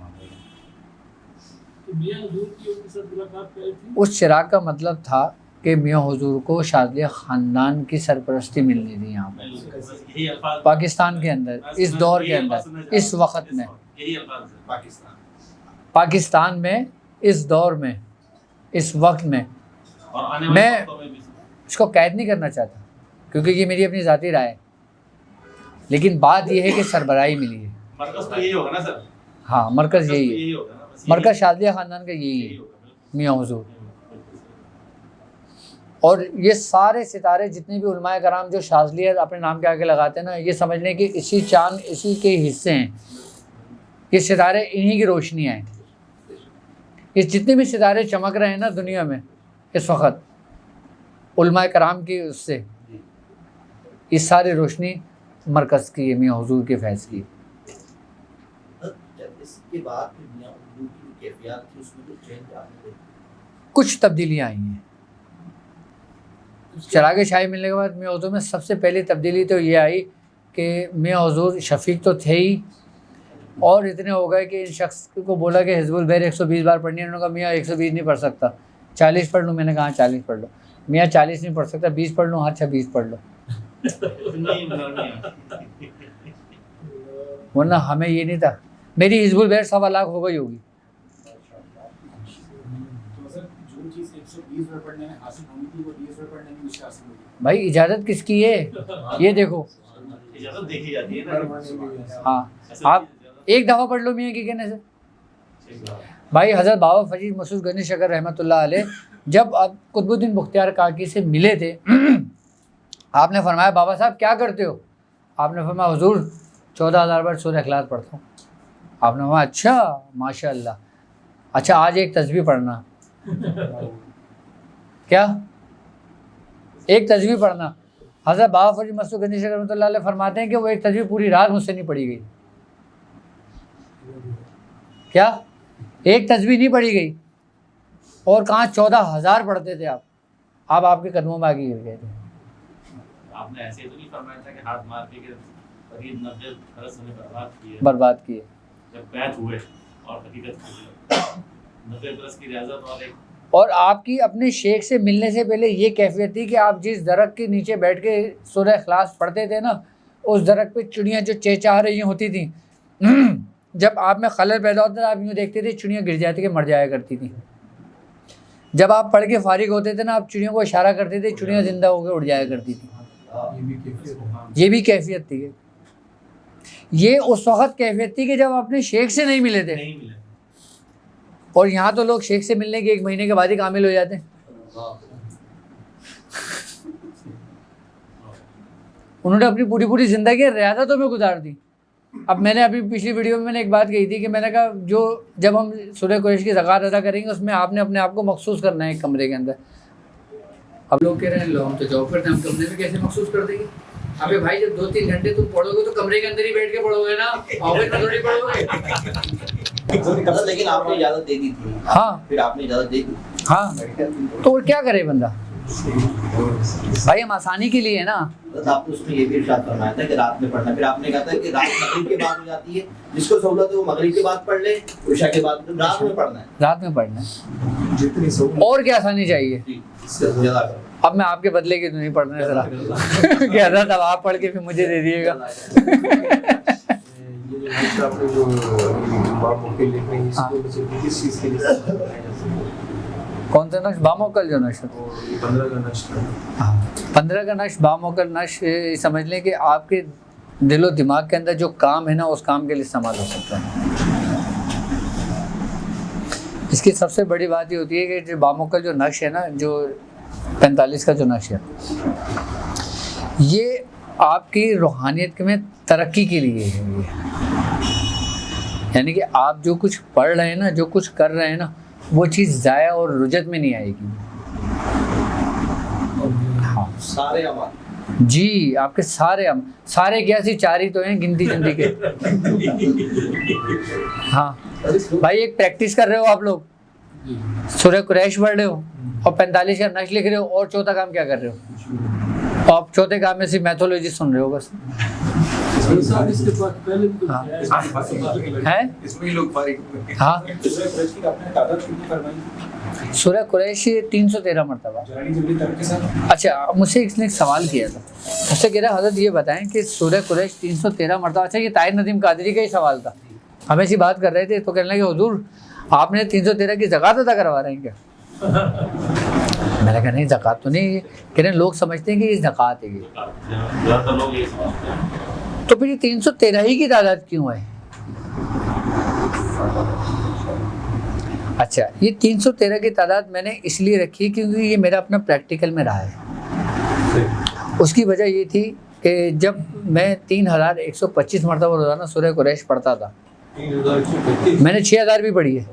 اس چراغ کا مطلب تھا کہ میاں حضور کو شاذلیہ خاندان کی سرپرستی ملنی تھی یہاں پر پاکستان کے اندر، اس دور کے اندر، اس وقت میں پاکستان میں، اس دور میں، اس وقت میں. میں اس کو قید نہیں کرنا چاہتا کیونکہ یہ میری اپنی ذاتی رائے ہے، لیکن بات یہ ہے کہ سربراہی ملی ہے. مرکز تو یہی ہوگا نا سر؟ ہاں مرکز یہی ہے، مرکز شاذلیہ خاندان کا یہی ہے. میاں حضور. اور یہ سارے ستارے جتنے بھی علماء کرام جو شاذلیت اپنے نام کے آگے لگاتے ہیں نا، یہ سمجھ لیں کہ اسی چاند اسی کے حصے ہیں. یہ ستارے انہی کی روشنیاں ہیں. یہ جتنے بھی ستارے چمک رہے ہیں نا دنیا میں اس وقت علماء کرام کی اس سے، یہ ساری روشنی مرکز کی ہے، میاں حضور کے فیض کی. اس کے بعد میاں حضور کی کیفیات تھی اس میں کچھ چینج آنے، کچھ تبدیلیاں آئی ہیں. چراغ شاہی ملنے کے بعد میاں حضور میں سب سے پہلی تبدیلی تو یہ آئی کہ میاں حضور شفیق تو تھے ہی، اور اتنے ہو گئے کہ ان شخص کو بولا کہ حزب البحر 120 بار پڑھنی ہے. انہوں نے کہا میاں 120 نہیں پڑھ سکتا، 40 پڑھ لوں. میں نے کہا 40 پڑھ لو. میاں 40 نہیں پڑھ سکتا، 20 پڑھ لوں. اچھا 20 پڑھ لو. ورنہ ہمیں یہ نہیں تھا. میری حزب البحر 1.25 لاکھ ہو گئی ہوگی. بھائی اجازت کس کی ہے؟ یہ دیکھو، دیکھی جاتی ہے نا. ہاں آپ ایک دفعہ پڑھ لو میاں کے کہنے سے. بھائی حضرت بابا فرید مسعود گنج شکر رحمۃ اللہ علیہ جب آپ قطب الدین بختیار کاکی سے ملے تھے، آپ نے فرمایا بابا صاحب کیا کرتے ہو؟ آپ نے فرمایا حضور 14,000 بار سورہ اخلاص پڑھتا ہوں. آپ نے فرمایا اچھا ماشاء اللہ، اچھا آج ایک تسبیح پڑھنا. کیا ایک تسبیح پڑھنا؟ حضرت بابا فرید مسعود گنج شکر رحمۃ اللہ علیہ فرماتے ہیں کہ وہ ایک تسبیح پوری رات مجھ سے نہیں پڑھی گئی. کیا ایک تسبیح نہیں پڑھی گئی؟ اور کہاں 14,000 پڑھتے تھے آپ کے قدموں میں آگے گر گئے تھے. آپ نے ایسے تو نہیں فرمایا تھا کہ ہاتھ مار کے کہ قریب 90 برس ہمیں برباد کیے جب بیعت ہوئے اور حقیقت 90 برس کی ریاضت اور ایک. اور آپ کی اپنے شیخ سے ملنے سے پہلے یہ کیفیت تھی کہ آپ جس درخت کے نیچے بیٹھ کے سورہ اخلاص پڑھتے تھے نا، اس درخت پہ چڑیاں جو چہچہا رہی ہوتی تھیں، جب آپ میں خلل پیدا ہوتا تھا آپ یوں دیکھتے تھے چڑیاں گر جاتی کہ مر جایا کرتی تھیں. جب آپ پڑھ کے فارغ ہوتے تھے نا، آپ چڑیوں کو اشارہ کرتے تھے، چڑیاں زندہ ہو کے اڑ جایا کرتی تھیں. یہ بھی کیفیت تھی. یہ اس وقت کیفیت تھی کہ جب اپنے شیخ سے نہیں ملے تھے. اور یہاں تو لوگ شیخ سے ملنے کے 1 مہینے کے بعد ہی کامل ہو جاتے ہیں. انہوں نے اپنی پوری زندگی ریاضتوں میں گزار دی. اب میں نے ابھی پچھلی ویڈیو میں نے ایک بات کہی تھی کہ میں نے کہا جب ہم سورہ قریش کی زکوٰۃ ادا کریں گے اس میں آپ نے اپنے آپ کو مخصوص کرنا ہے ایک کمرے کے اندر. اب لوگ کہہ رہے ہیں لو ہم تو جاب کرتے ہیں، ہم کمرے میں کیسے مخصوص کر دیں گے؟ ابھی بھائی جب 2-3 گھنٹے تم پڑھو گے تو کمرے کے اندر ہی بیٹھ کے پڑھو گے نا، آفس میں تھوڑی پڑھو گے. لیکن آپ نے اجازت دے دی تھی. ہاں پھر آپ نے اجازت دے دی. ہاں تو اور کیا کرے بندہ؟ بھائی ہم آسانی کے لیے ہے نا. آپ نے اس میں یہ بھی ارشاد فرمایا تھا کہ رات میں پڑھنا. پھر آپ نے کہا تھا کہ رات مغرب کے بعد ہو جاتی ہے، جس کو سہولت ہے وہ مغرب کے بعد پڑھ لے، عشاء کے بعد رات میں پڑھنا ہے. رات میں پڑھنا ہے. اور کیا آسانی چاہیے؟ اب میں آپ کے بدلے کی تو نہیں پڑھ رہا ذرا کہ حضرت اب آپ پڑھ کے پھر مجھے دے دیے گا. کون سا نقش؟ باموکل جو نقش 15 کا نقش باموکل نقش سمجھ لیں کہ آپ کے دل و دماغ کے اندر جو کام ہے نا اس کام کے لیے استعمال ہو سکتا ہے. اس کی سب سے بڑی بات یہ ہوتی ہے کہ جو باموکل جو نقش ہے نا، جو 45 کا جو نقش ہے، یہ آپ کی روحانیت میں ترقی کے لیے ہے. یعنی کہ آپ جو کچھ پڑھ رہے ہیں نا، جو کچھ کر رہے ہیں نا، وہ چیز ضائع اور رجت میں نہیں آئے گی. ہاں سارے عمل جی آپ کے سارے کیا سی 4 ہی تو ہیں گنتی جنتی کے. ہاں بھائی ایک پریکٹس کر رہے ہو آپ لوگ، سورہ قریش پڑھ رہے ہو اور 45 کا نقش لکھ رہے ہو، اور چوتھا کام کیا کر رہے ہو؟ آپ چوتھے کام میں صرف میتھولوجی سن رہے ہو بس. ہاں سورہ قریش 313 مرتبہ. اچھا مجھ سے اس نے ایک سوال کیا تھا، اس سے کہہ رہا حضرت یہ بتائیں کہ سورہ قریش 313 مرتبہ. اچھا یہ طاہر ندیم قادری کا ہی سوال تھا، ہم ایسی بات کر رہے تھے تو کہنے لگے حضور آپ نے 313 کی زکوٰۃ ادا کروا رہے ہیں کیا؟ میں نے کہا نہیں زکوٰۃ تو نہیں. کہہ رہے لوگ سمجھتے ہیں کہ یہ زکوٰۃ ہے. تو پھر یہ 313 ہی کی تعداد کیوں ہے؟ اچھا، یہ 313 کی تعداد میں نے اس لیے رکھی کیونکہ یہ میرا اپنا پریکٹیکل میں رہا ہے. اس کی وجہ یہ تھی کہ جب میں 3125 مرتبہ روزانہ سورہ قریش پڑھتا تھا، 3125 میں نے 6000 بھی پڑھی ہے،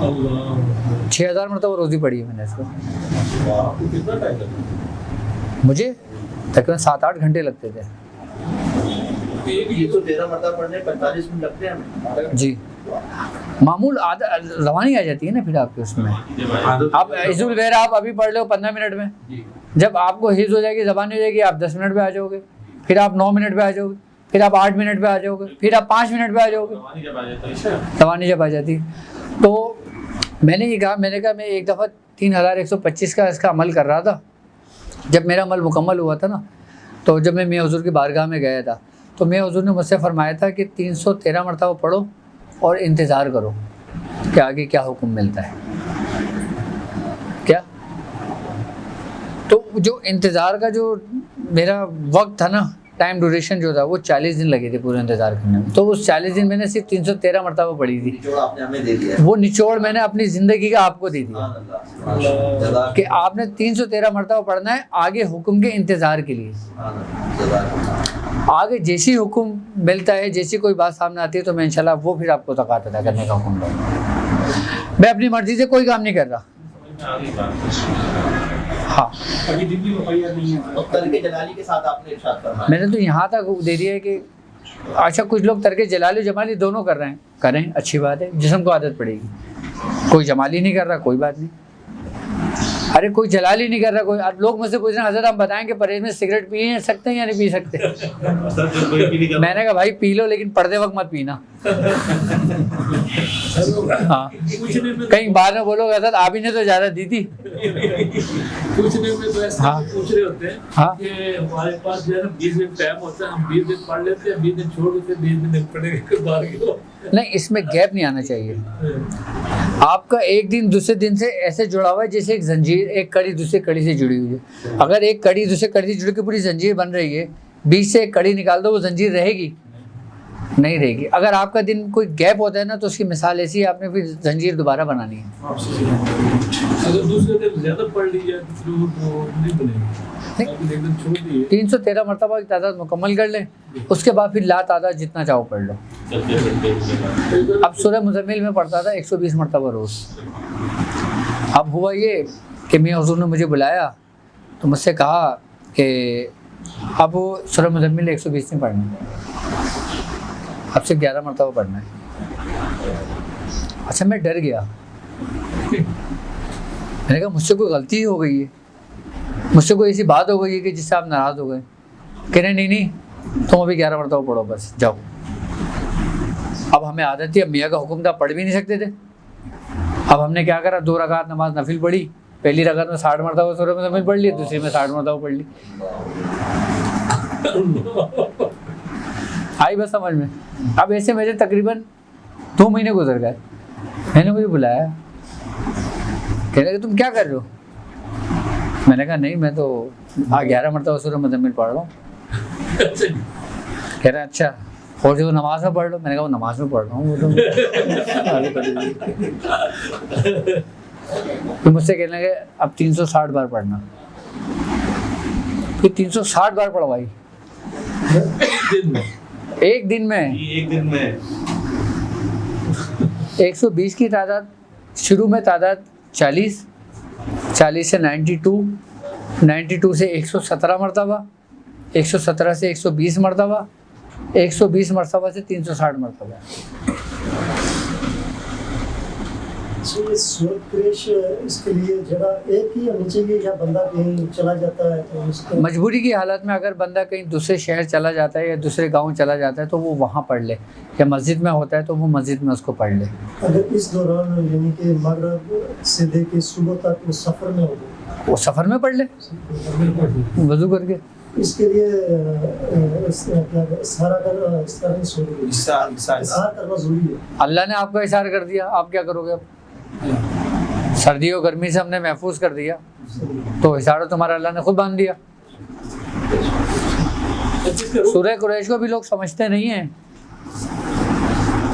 اللہ 6000 مرتبہ روزی پڑھی ہے میں نے اس کو. آپ کو کتنا ٹائم لگا؟ مجھے تقریباً 7-8 گھنٹے لگتے تھے. ایک یہ تو 13 مرتبہ پڑھنے 45 منٹ لگتے ہیں ہمیں. جی، معمول روانی آ جاتی ہے نا پھر آپ کے اس میں. آپ حفظ البحر آپ ابھی پڑھ لو 15 منٹ میں، جب آپ کو حفظ ہو جائے گی، زبانی ہو جائے گی، آپ 10 منٹ پہ آ جاؤ گے، پھر آپ 9 منٹ پہ آ جاؤ گے، پھر آپ 8 منٹ پہ آ جاؤ گے، پھر آپ 5 منٹ پہ آ جاؤ گے. زبانی جب آ جاتی ہے تو میں نے یہ کہا، میں نے کہا میں ایک دفعہ 3125 کا اس کا عمل کر رہا تھا. جب میرا عمل مکمل ہوا تھا نا، تو جب میں میاں حضور کی بارگاہ میں گیا تھا تو میاں حضور نے مجھ سے فرمایا تھا کہ 313 مرتبہ پڑھو اور انتظار کرو کہ آگے کیا حکم ملتا ہے. کیا تو جو انتظار کا جو میرا وقت تھا نا، ٹائم ڈیوریشن جو تھا وہ 40 دن لگے تھے پورے انتظار کرنے میں. تو اس 40 دن میں نے صرف 313 مرتبہ پڑھی تھی. جو آپ نے ہمیں دے دیا ہے. وہ نچوڑ میں نے اپنی زندگی کا آپ کو دے دیا سبحان اللہ. جزاک کہ آپ نے 313 مرتبہ پڑھنا ہے آگے حکم کے انتظار کے لیے. سبحان اللہ. جزاک اللہ. آگے جیسی حکم ملتا ہے، جیسی کوئی بات سامنے آتی ہے تو میں انشاءاللہ وہ پھر آپ کو زکوٰۃ ادا کرنے کا حکم دوں گا. میں اپنی مرضی سے کوئی کام نہیں کر رہا. ہاں، ابھی دن کی وفایت نہیں ہے. اور ترک جلالی کے ساتھ آپ نے ارشاد فرمایا. میں نے تو یہاں تک دے دیا ہے کہ اچھا کچھ لوگ ترک جلالی و جمالی دونوں کر رہے ہیں، کریں، اچھی بات ہے، جسم کو عادت پڑے گی. کوئی جمالی نہیں کر رہا، کوئی بات نہیں. ارے کوئی جلالی نہیں کر رہا کوئی. اب لوگ مجھ سے پوچھ رہے ہیں حضرت ہم بتائیں کہ پرہیز میں سگریٹ پی سکتے ہیں یا نہیں پی سکتے. میں نے کہا بھائی پی لو لیکن پڑھتے وقت مت پینا. ہاں، کہیں بعد میں بولو حضرت آپ ہی نے تو زیادہ دی تھی. پوچھنے میں تو ایسا ہاں. پوچھ رہے ہوتے ہیں ہاں. کہ ہمارے پاس جو ہے نا 20 دن ٹائم ہوتا ہے، ہم 20 دن پڑھ لیتے ہیں، 20 دن چھوڑ دیتے ہیں، 20 دن نہیں پڑھنے کے بعد نہیں، اس میں گیپ نہیں آنا چاہیے. آپ کا ایک دن دوسرے دن سے ایسے جڑا ہوا ہے جیسے ایک زنجیر، ایک کڑی دوسرے کڑی سے جڑی ہوئی ہے. اگر ایک کڑی دوسرے کڑی سے جڑ کے پوری زنجیر بن رہی ہے، بیچ سے ایک کڑی نکال دو وہ زنجیر رہے گی؟ نہیں رہے گی. اگر آپ کا دن کوئی گیپ ہوتا ہے نا تو اس کی مثال ایسی ہے، آپ نے پھر زنجیر دوبارہ بنانی ہے. اگر دوسرے دن زیادہ پڑھ لی جائے تو نہیں بنے گی. ایک دن چھوڑ دیے 313 مرتبہ کی تعداد مکمل کر لیں، اس کے بعد پھر لا تعداد جتنا چاہو پڑھ لو. اب سورہ مزمل میں پڑھتا تھا 120 مرتبہ روز. اب ہوا یہ کہ میاں حضور نے مجھے بلایا تو مجھ سے کہا کہ اب وہ سورہ مزمل 120 نہیں پڑھنا، اب سے 11 مرتبہ پڑھنا ہے. اچھا میں ڈر گیا. میں نے کہا مجھ سے کوئی غلطی ہو گئی ہے، مجھ سے کوئی ایسی بات ہو گئی ہے کہ جس سے آپ ناراض ہو گئے. کہہ رہے نہیں تم ابھی 11 مرتبہ پڑھو بس جاؤ. اب ہمیں عادت تھی، اب میاں کا حکم تھا، پڑھ بھی نہیں سکتے تھے. اب ہم نے کیا کرا، 2 رکعت نماز نفل پڑھی. پہلی رکعت میں 60 مرتبہ سورہ مزمل پڑھ لی، دوسری میں 60 مرتبہ پڑھ لی. آئی بس سمجھ میں. اب ایسے میرے تقریباً 2 مہینے گزر گئے. میں نے مجھے بلایا، کہہ رہے کہ تم کیا کر رہے ہو؟ میں نے کہا نہیں میں تو 11 مرتبہ سورہ مزمل پڑھ رہا ہوں. کہہ رہے اچھا اور جو نماز میں پڑھ لو. میں نے کہا وہ نماز میں پڑھ رہا ہوں. وہ تو مجھ سے کہنے لگے اب 360 بار پڑھنا. پھر 360 بار پڑھوائی ایک دن میں. 120 کی تعداد شروع میں تعداد 40 سے 92 سے 117 مرتبہ، 117 سے 120 مرتبہ، 120 مرتبہ سے 360 مرتبہ. یہ سورۃ قریش اس کے لیے جگہ ایک ہی ہونی چاہیے یا بندہ کہیں چلا جاتا ہے تو اس کو مجبوری کی حالت میں اگر بندہ کہیں دوسرے شہر چلا جاتا ہے یا دوسرے گاؤں چلا جاتا ہے تو وہ وہاں پڑھ لے، یا مسجد میں ہوتا ہے تو وہ مسجد میں اس کو پڑھ لے. اگر اس دوران یعنی کہ مغرب سے لے کے صبح تک وہ سفر میں ہو گئے وہ سفر میں پڑھ لے وضو کر کے. اس کے لیے سارا کرنا ضروری ہے. اللہ نے آپ کا اشارہ کر دیا، آپ کیا کرو گے؟ اب سردی و گرمی سے ہم نے محفوظ کر دیا تو اشارہ تمہارا اللہ نے خود باندھ دیا. سورہ قریش کو بھی لوگ سمجھتے نہیں ہیں.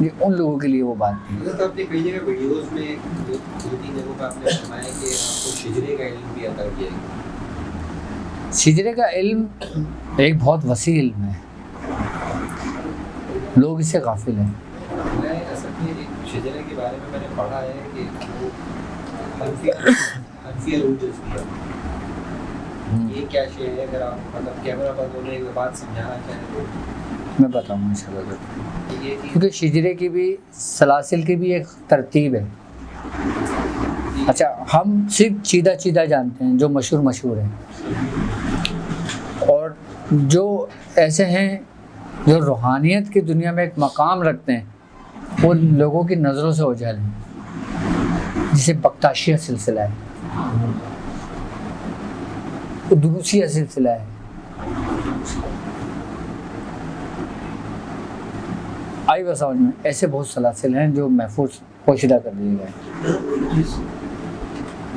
یہ ان لوگوں کے لیے وہ بات تھی. حضرت آپ نے کئی جگہ ویڈیوز میں 2-3 جگہوں پہ آپ نے فرمایا کہ آپ کو شجرے کا علم بھی عطا کیا گیا. شجرے کا علم ایک بہت وسیع علم ہے, لوگ اس سے غافل ہیں. میں اصل میں ایک شجرے کے بارے میں نے پڑھا ہے کہ وہ حنفیہ روح جذبیہ, یہ کیا شے ہے؟ اگر آپ مطلب کیمرہ بند ہونے کے بعد سمجھانا چاہیں تو میں بتاؤں گا انشاءاللہ. یہ چیز کیونکہ شجرے کی بھی سلاسل کی بھی ایک ترتیب ہے. اچھا, ہم صرف چیدہ چیدہ جانتے ہیں جو مشہور ہیں, اور جو ایسے ہیں جو روحانیت کی دنیا میں ایک مقام رکھتے ہیں وہ لوگوں کی نظروں سے اوجھل ہیں, جسے بکتاشیہ سلسلہ ہے, دروسیہ سلسلہ ہے. آئی بس سمجھ میں, ایسے بہت سلاسل ہیں جو محفوظ پوشیدہ کر دیے گئے.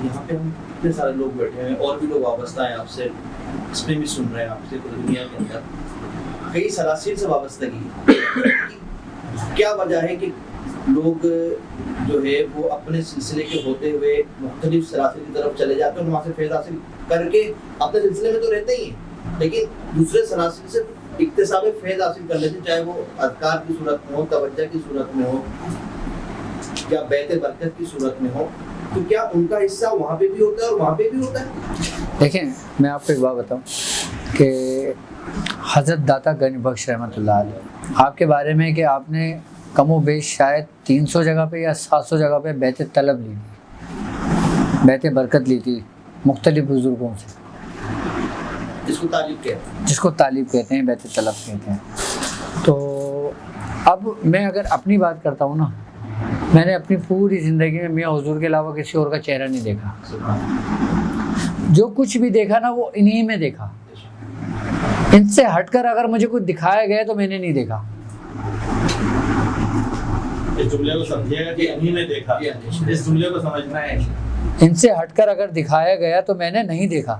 یہاں پہ ہم اتنے سارے لوگ بیٹھے ہیں اور بھی لوگ وابستہ ہیں آپ سے, اس میں بھی سن رہے ہیں آپ سے پوری دنیا کے اندر کئی سلاسل سے وابستگی. کیا وجہ ہے کہ لوگ جو ہے وہ اپنے سلسلے کے ہوتے ہوئے مختلف سلاسل کی طرف چلے جاتے ہیں, وہاں سے فیض حاصل کر کے اپنے سلسلے میں تو رہتے ہی ہیں, لیکن دوسرے سلاسل سے اکتساب فیض حاصل کر لیتے, چاہے وہ اذکار کی صورت میں ہو, توجہ کی صورت میں ہو, یا بیت برکت کی صورت میں ہو. تو کیا ان کا حصہ وہاں پہ بھی ہوتا ہے اور وہاں پہ بھی ہوتا ہے؟ دیکھیں, میں آپ کو ایک بات بتاؤں کہ حضرت داتا گنج بخش رحمۃ اللہ علیہ, آپ کے بارے میں کہ آپ نے کم و بیش شاید 300 جگہ پہ یا 700 جگہ پہ بیت طلب لی تھی, بیت برکت لی تھی مختلف بزرگوں سے, جس کو تعریف کہتے ہیں, جس کو طالب کہتے ہیں, بیت طلب کہتے ہیں. تو اب میں اگر اپنی بات کرتا ہوں نا, میں نے اپنی پوری زندگی میں میاں حضور کے علاوہ کسی اور کا چہرہ نہیں دیکھا. جو کچھ بھی دیکھا نا وہ انہی میں دیکھا. ان سے ہٹ کر اگر مجھے کچھ دکھایا گیا تو میں نے نہیں دیکھا. اس جملے کو سمجھیے گا کہ انہی نے دیکھا, اس جملے کو سمجھنا ہے. ان سے ہٹ کر اگر دکھایا گیا تو میں نے نہیں دیکھا.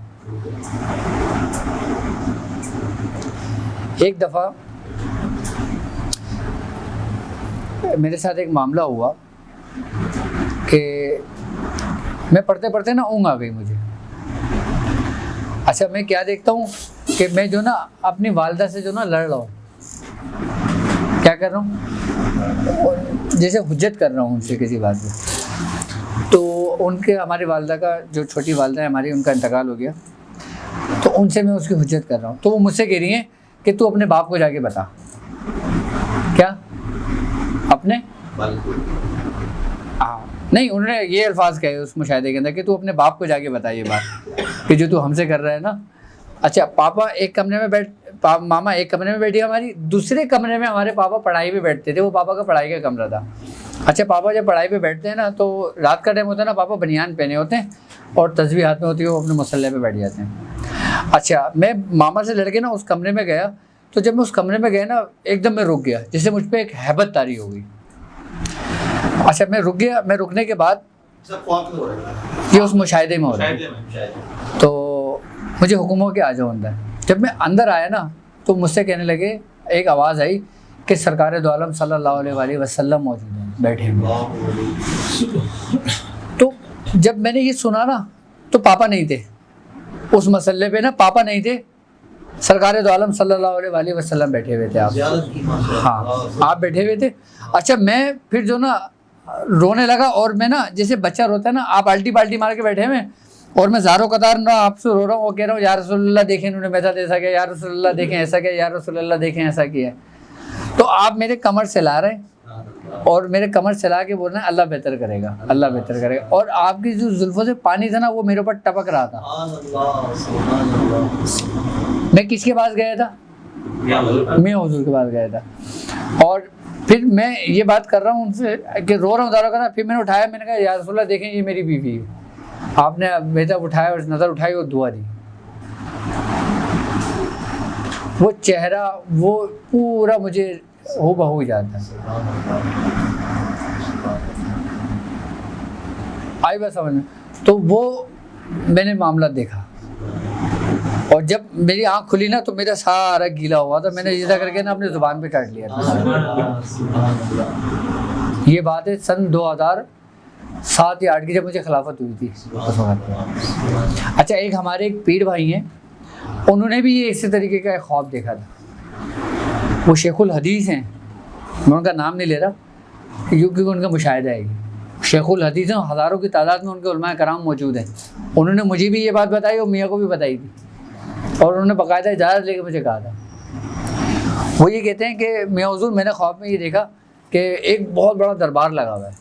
ایک دفعہ میرے ساتھ ایک معاملہ ہوا کہ میں پڑھتے پڑھتے نا اونگ آ گئی مجھے. اچھا, میں کیا دیکھتا ہوں کہ میں جو نا اپنی والدہ سے جو نا لڑ رہا ہوں, کیا کر رہا ہوں, جیسے حجت کر رہا ہوں ان سے کسی بات پہ. تو ان کے, ہماری والدہ کا, جو چھوٹی والدہ ہے ہماری, ان کا انتقال ہو گیا, تو ان سے میں اس کی حجت کر رہا ہوں. تو وہ مجھ سے کہہ رہی ہیں کہ تو اپنے باپ کو جا کے بتا. کیا اپنے نہیں, انہوں نے یہ الفاظ کہے اس مشاہدے کے اندر کہ تو اپنے باپ کو جا کے بتا یہ بات کہ جو تو ہم سے کر رہا ہے نا. اچھا, پاپا ایک کمرے میں ماما ایک کمرے میں بیٹھی ہماری, دوسرے کمرے میں ہمارے پاپا پڑھائی پہ بیٹھتے تھے. وہ پاپا کا پڑھائی کا کمرہ تھا. اچھا, پاپا جب پڑھائی پہ بیٹھتے ہیں نا تو رات کا ٹائم ہوتا ہے نا, پاپا بنیان پہنے ہوتے ہیں اور تسبیح ہاتھ میں ہوتی ہے, وہ اپنے مصلے پہ بیٹھ جاتے ہیں. اچھا, میں ماما سے لڑ کے نا اس کمرے میں گیا, تو جب میں اس کمرے میں گیا نا ایک دم میں رک گیا, جس سے مجھ پہ ایک ہیبت طاری ہو گئی. اچھا, میں رک گیا. میں رکنے کے بعد یہ اس مشاہدے میں ہو رہا ہے, تو مجھے حکم ہو کہ آ جاؤ اندر. جب میں اندر آیا نا تو مجھ سے کہنے لگے, ایک آواز آئی کہ سرکار دو عالم صلی اللہ علیہ وآلہ وسلم موجود ہیں بیٹھے ہوئے. تو جب میں نے یہ سنا نا تو پاپا نہیں تھے اس مسئلے پہ نا, پاپا نہیں تھے, سرکار دو عالم صلی اللہ علیہ وآلہ وسلم بیٹھے ہوئے تھے. آپ, ہاں, آپ بیٹھے ہوئے تھے. اچھا, میں پھر جو نا رونے لگا, اور میں نا جیسے بچہ روتا ہے نا, آپ الٹی پالٹی مار کے بیٹھے ہوئے, اور میں زاروں قطار نا آپ سے رو رہا ہوں, وہ کہہ رہا ہوں یا رسول اللہ دیکھیں انہوں نے میرے ساتھ ایسا کیا, یا رسول اللہ دیکھیں ایسا کیا, یا رسول اللہ دیکھیں ایسا کیا. تو آپ میرے کمر سے لا رہے ہیں اور میرے کمر سے لا کے بول رہے ہیں اللہ بہتر کرے گا, اللہ بہتر کرے گا. اور آپ کی جو زلفوں سے پانی تھا نا وہ میرے اوپر ٹپک رہا تھا. میں کس کے پاس گیا تھا؟ میں حضور کے پاس گیا تھا. اور پھر میں یہ بات کر رہا ہوں ان سے کہ رو رہا ہوں دارا کرنا. پھر میں نے اٹھایا, میں نے کہا یا رسول اللہ دیکھیں یہ میری بیوی ہے. آپ نے بیٹا اٹھایا اور نظر اٹھائی اور دعا دی. وہ چہرہ وہ پورا مجھے ہو بہو جاتا ہے. آئی بات سمجھ میں. تو وہ میں نے معاملہ دیکھا, اور اور جب میری آنکھ کھلی نا تو میرا سارا گیلا ہوا تھا، میں نے سیدھا کر کے نا اپنی زبان پہ ٹاٹ لیا تھا۔ یہ بات ہے سن 2007 یا 2008 کی، جب مجھے خلافت ہوئی تھی اس وقت۔ اچھا ایک ہمارے ایک پیر بھائی ہیں، انہوں نے بھی یہ اسی طریقے کا ایک خواب دیکھا تھا۔ وہ شیخ الحدیث ہیں، میں ان کا نام نہیں لے رہا کیونکہ ان کا مشاہدہ ہے۔ شیخ الحدیث ہیں، ہزاروں کی تعداد میں ان کے علماء کرام موجود ہیں۔ انہوں نے مجھے بھی یہ بات بتائی اور میاں کو بھی بتائی تھی، اور انہوں نے باقاعدہ اجازت لے کے مجھے کہا تھا۔ وہ یہ کہتے ہیں کہ میاں حضور میں نے خواب میں یہ دیکھا کہ ایک بہت بڑا دربار لگا ہوا ہے،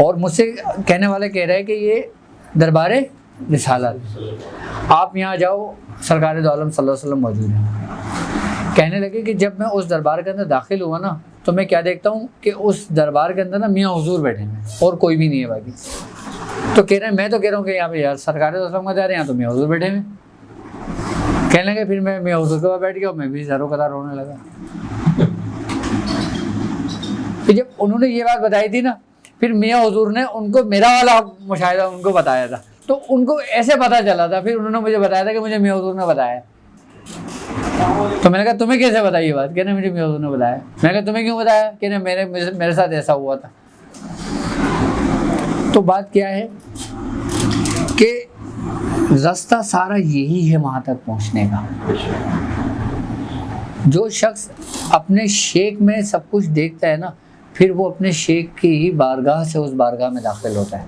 اور مجھ سے کہنے والے کہہ رہے ہیں کہ یہ دربار رسالت، آپ یہاں جاؤ، سرکار دو عالم صلی اللہ علیہ وسلم موجود ہیں۔ کہنے لگے کہ جب میں اس دربار کے اندر داخل ہوا نا تو میں کیا دیکھتا ہوں کہ اس دربار کے اندر نا میاں حضور بیٹھے ہیں اور کوئی بھی نہیں ہے باقی۔ تو کہہ رہے ہیں، میں تو کہہ رہا ہوں کہ یہاں پہ یار سرکار دو عالم کا جا رہے ہیں، یہاں تو میاں حضور بیٹھے ہیں۔ کہنے لگے پھر میں میاں حضور کے پاس بیٹھ گیا اور میں بھی زاروں قطار رونے لگا۔ پھر جب انہوں نے یہ بات بتائی تھی نا، پھر میاں حضور نے ان کو میرا والا مشاہدہ ان کو بتایا تھا، تو ان کو ایسے پتہ چلا تھا، پھر انہوں نے مجھے بتایا تھا کہ مجھے میاں حضور نے بتایا۔ تو میں نے کہا تمہیں کیسے بتائی یہ بات؟ کہنے مجھے میاں حضور نے بتایا۔ میں نے کہا تمہیں کیوں بتایا؟ کہنے میرے ساتھ ایسا ہوا تھا۔ تو بات کیا ہے کہ راستہ سارا یہی ہے وہاں تک پہنچنے کا۔ جو شخص اپنے شیخ میں سب کچھ دیکھتا ہے نا، پھر وہ اپنے شیخ کی ہی بارگاہ سے اس بارگاہ میں داخل ہوتا ہے۔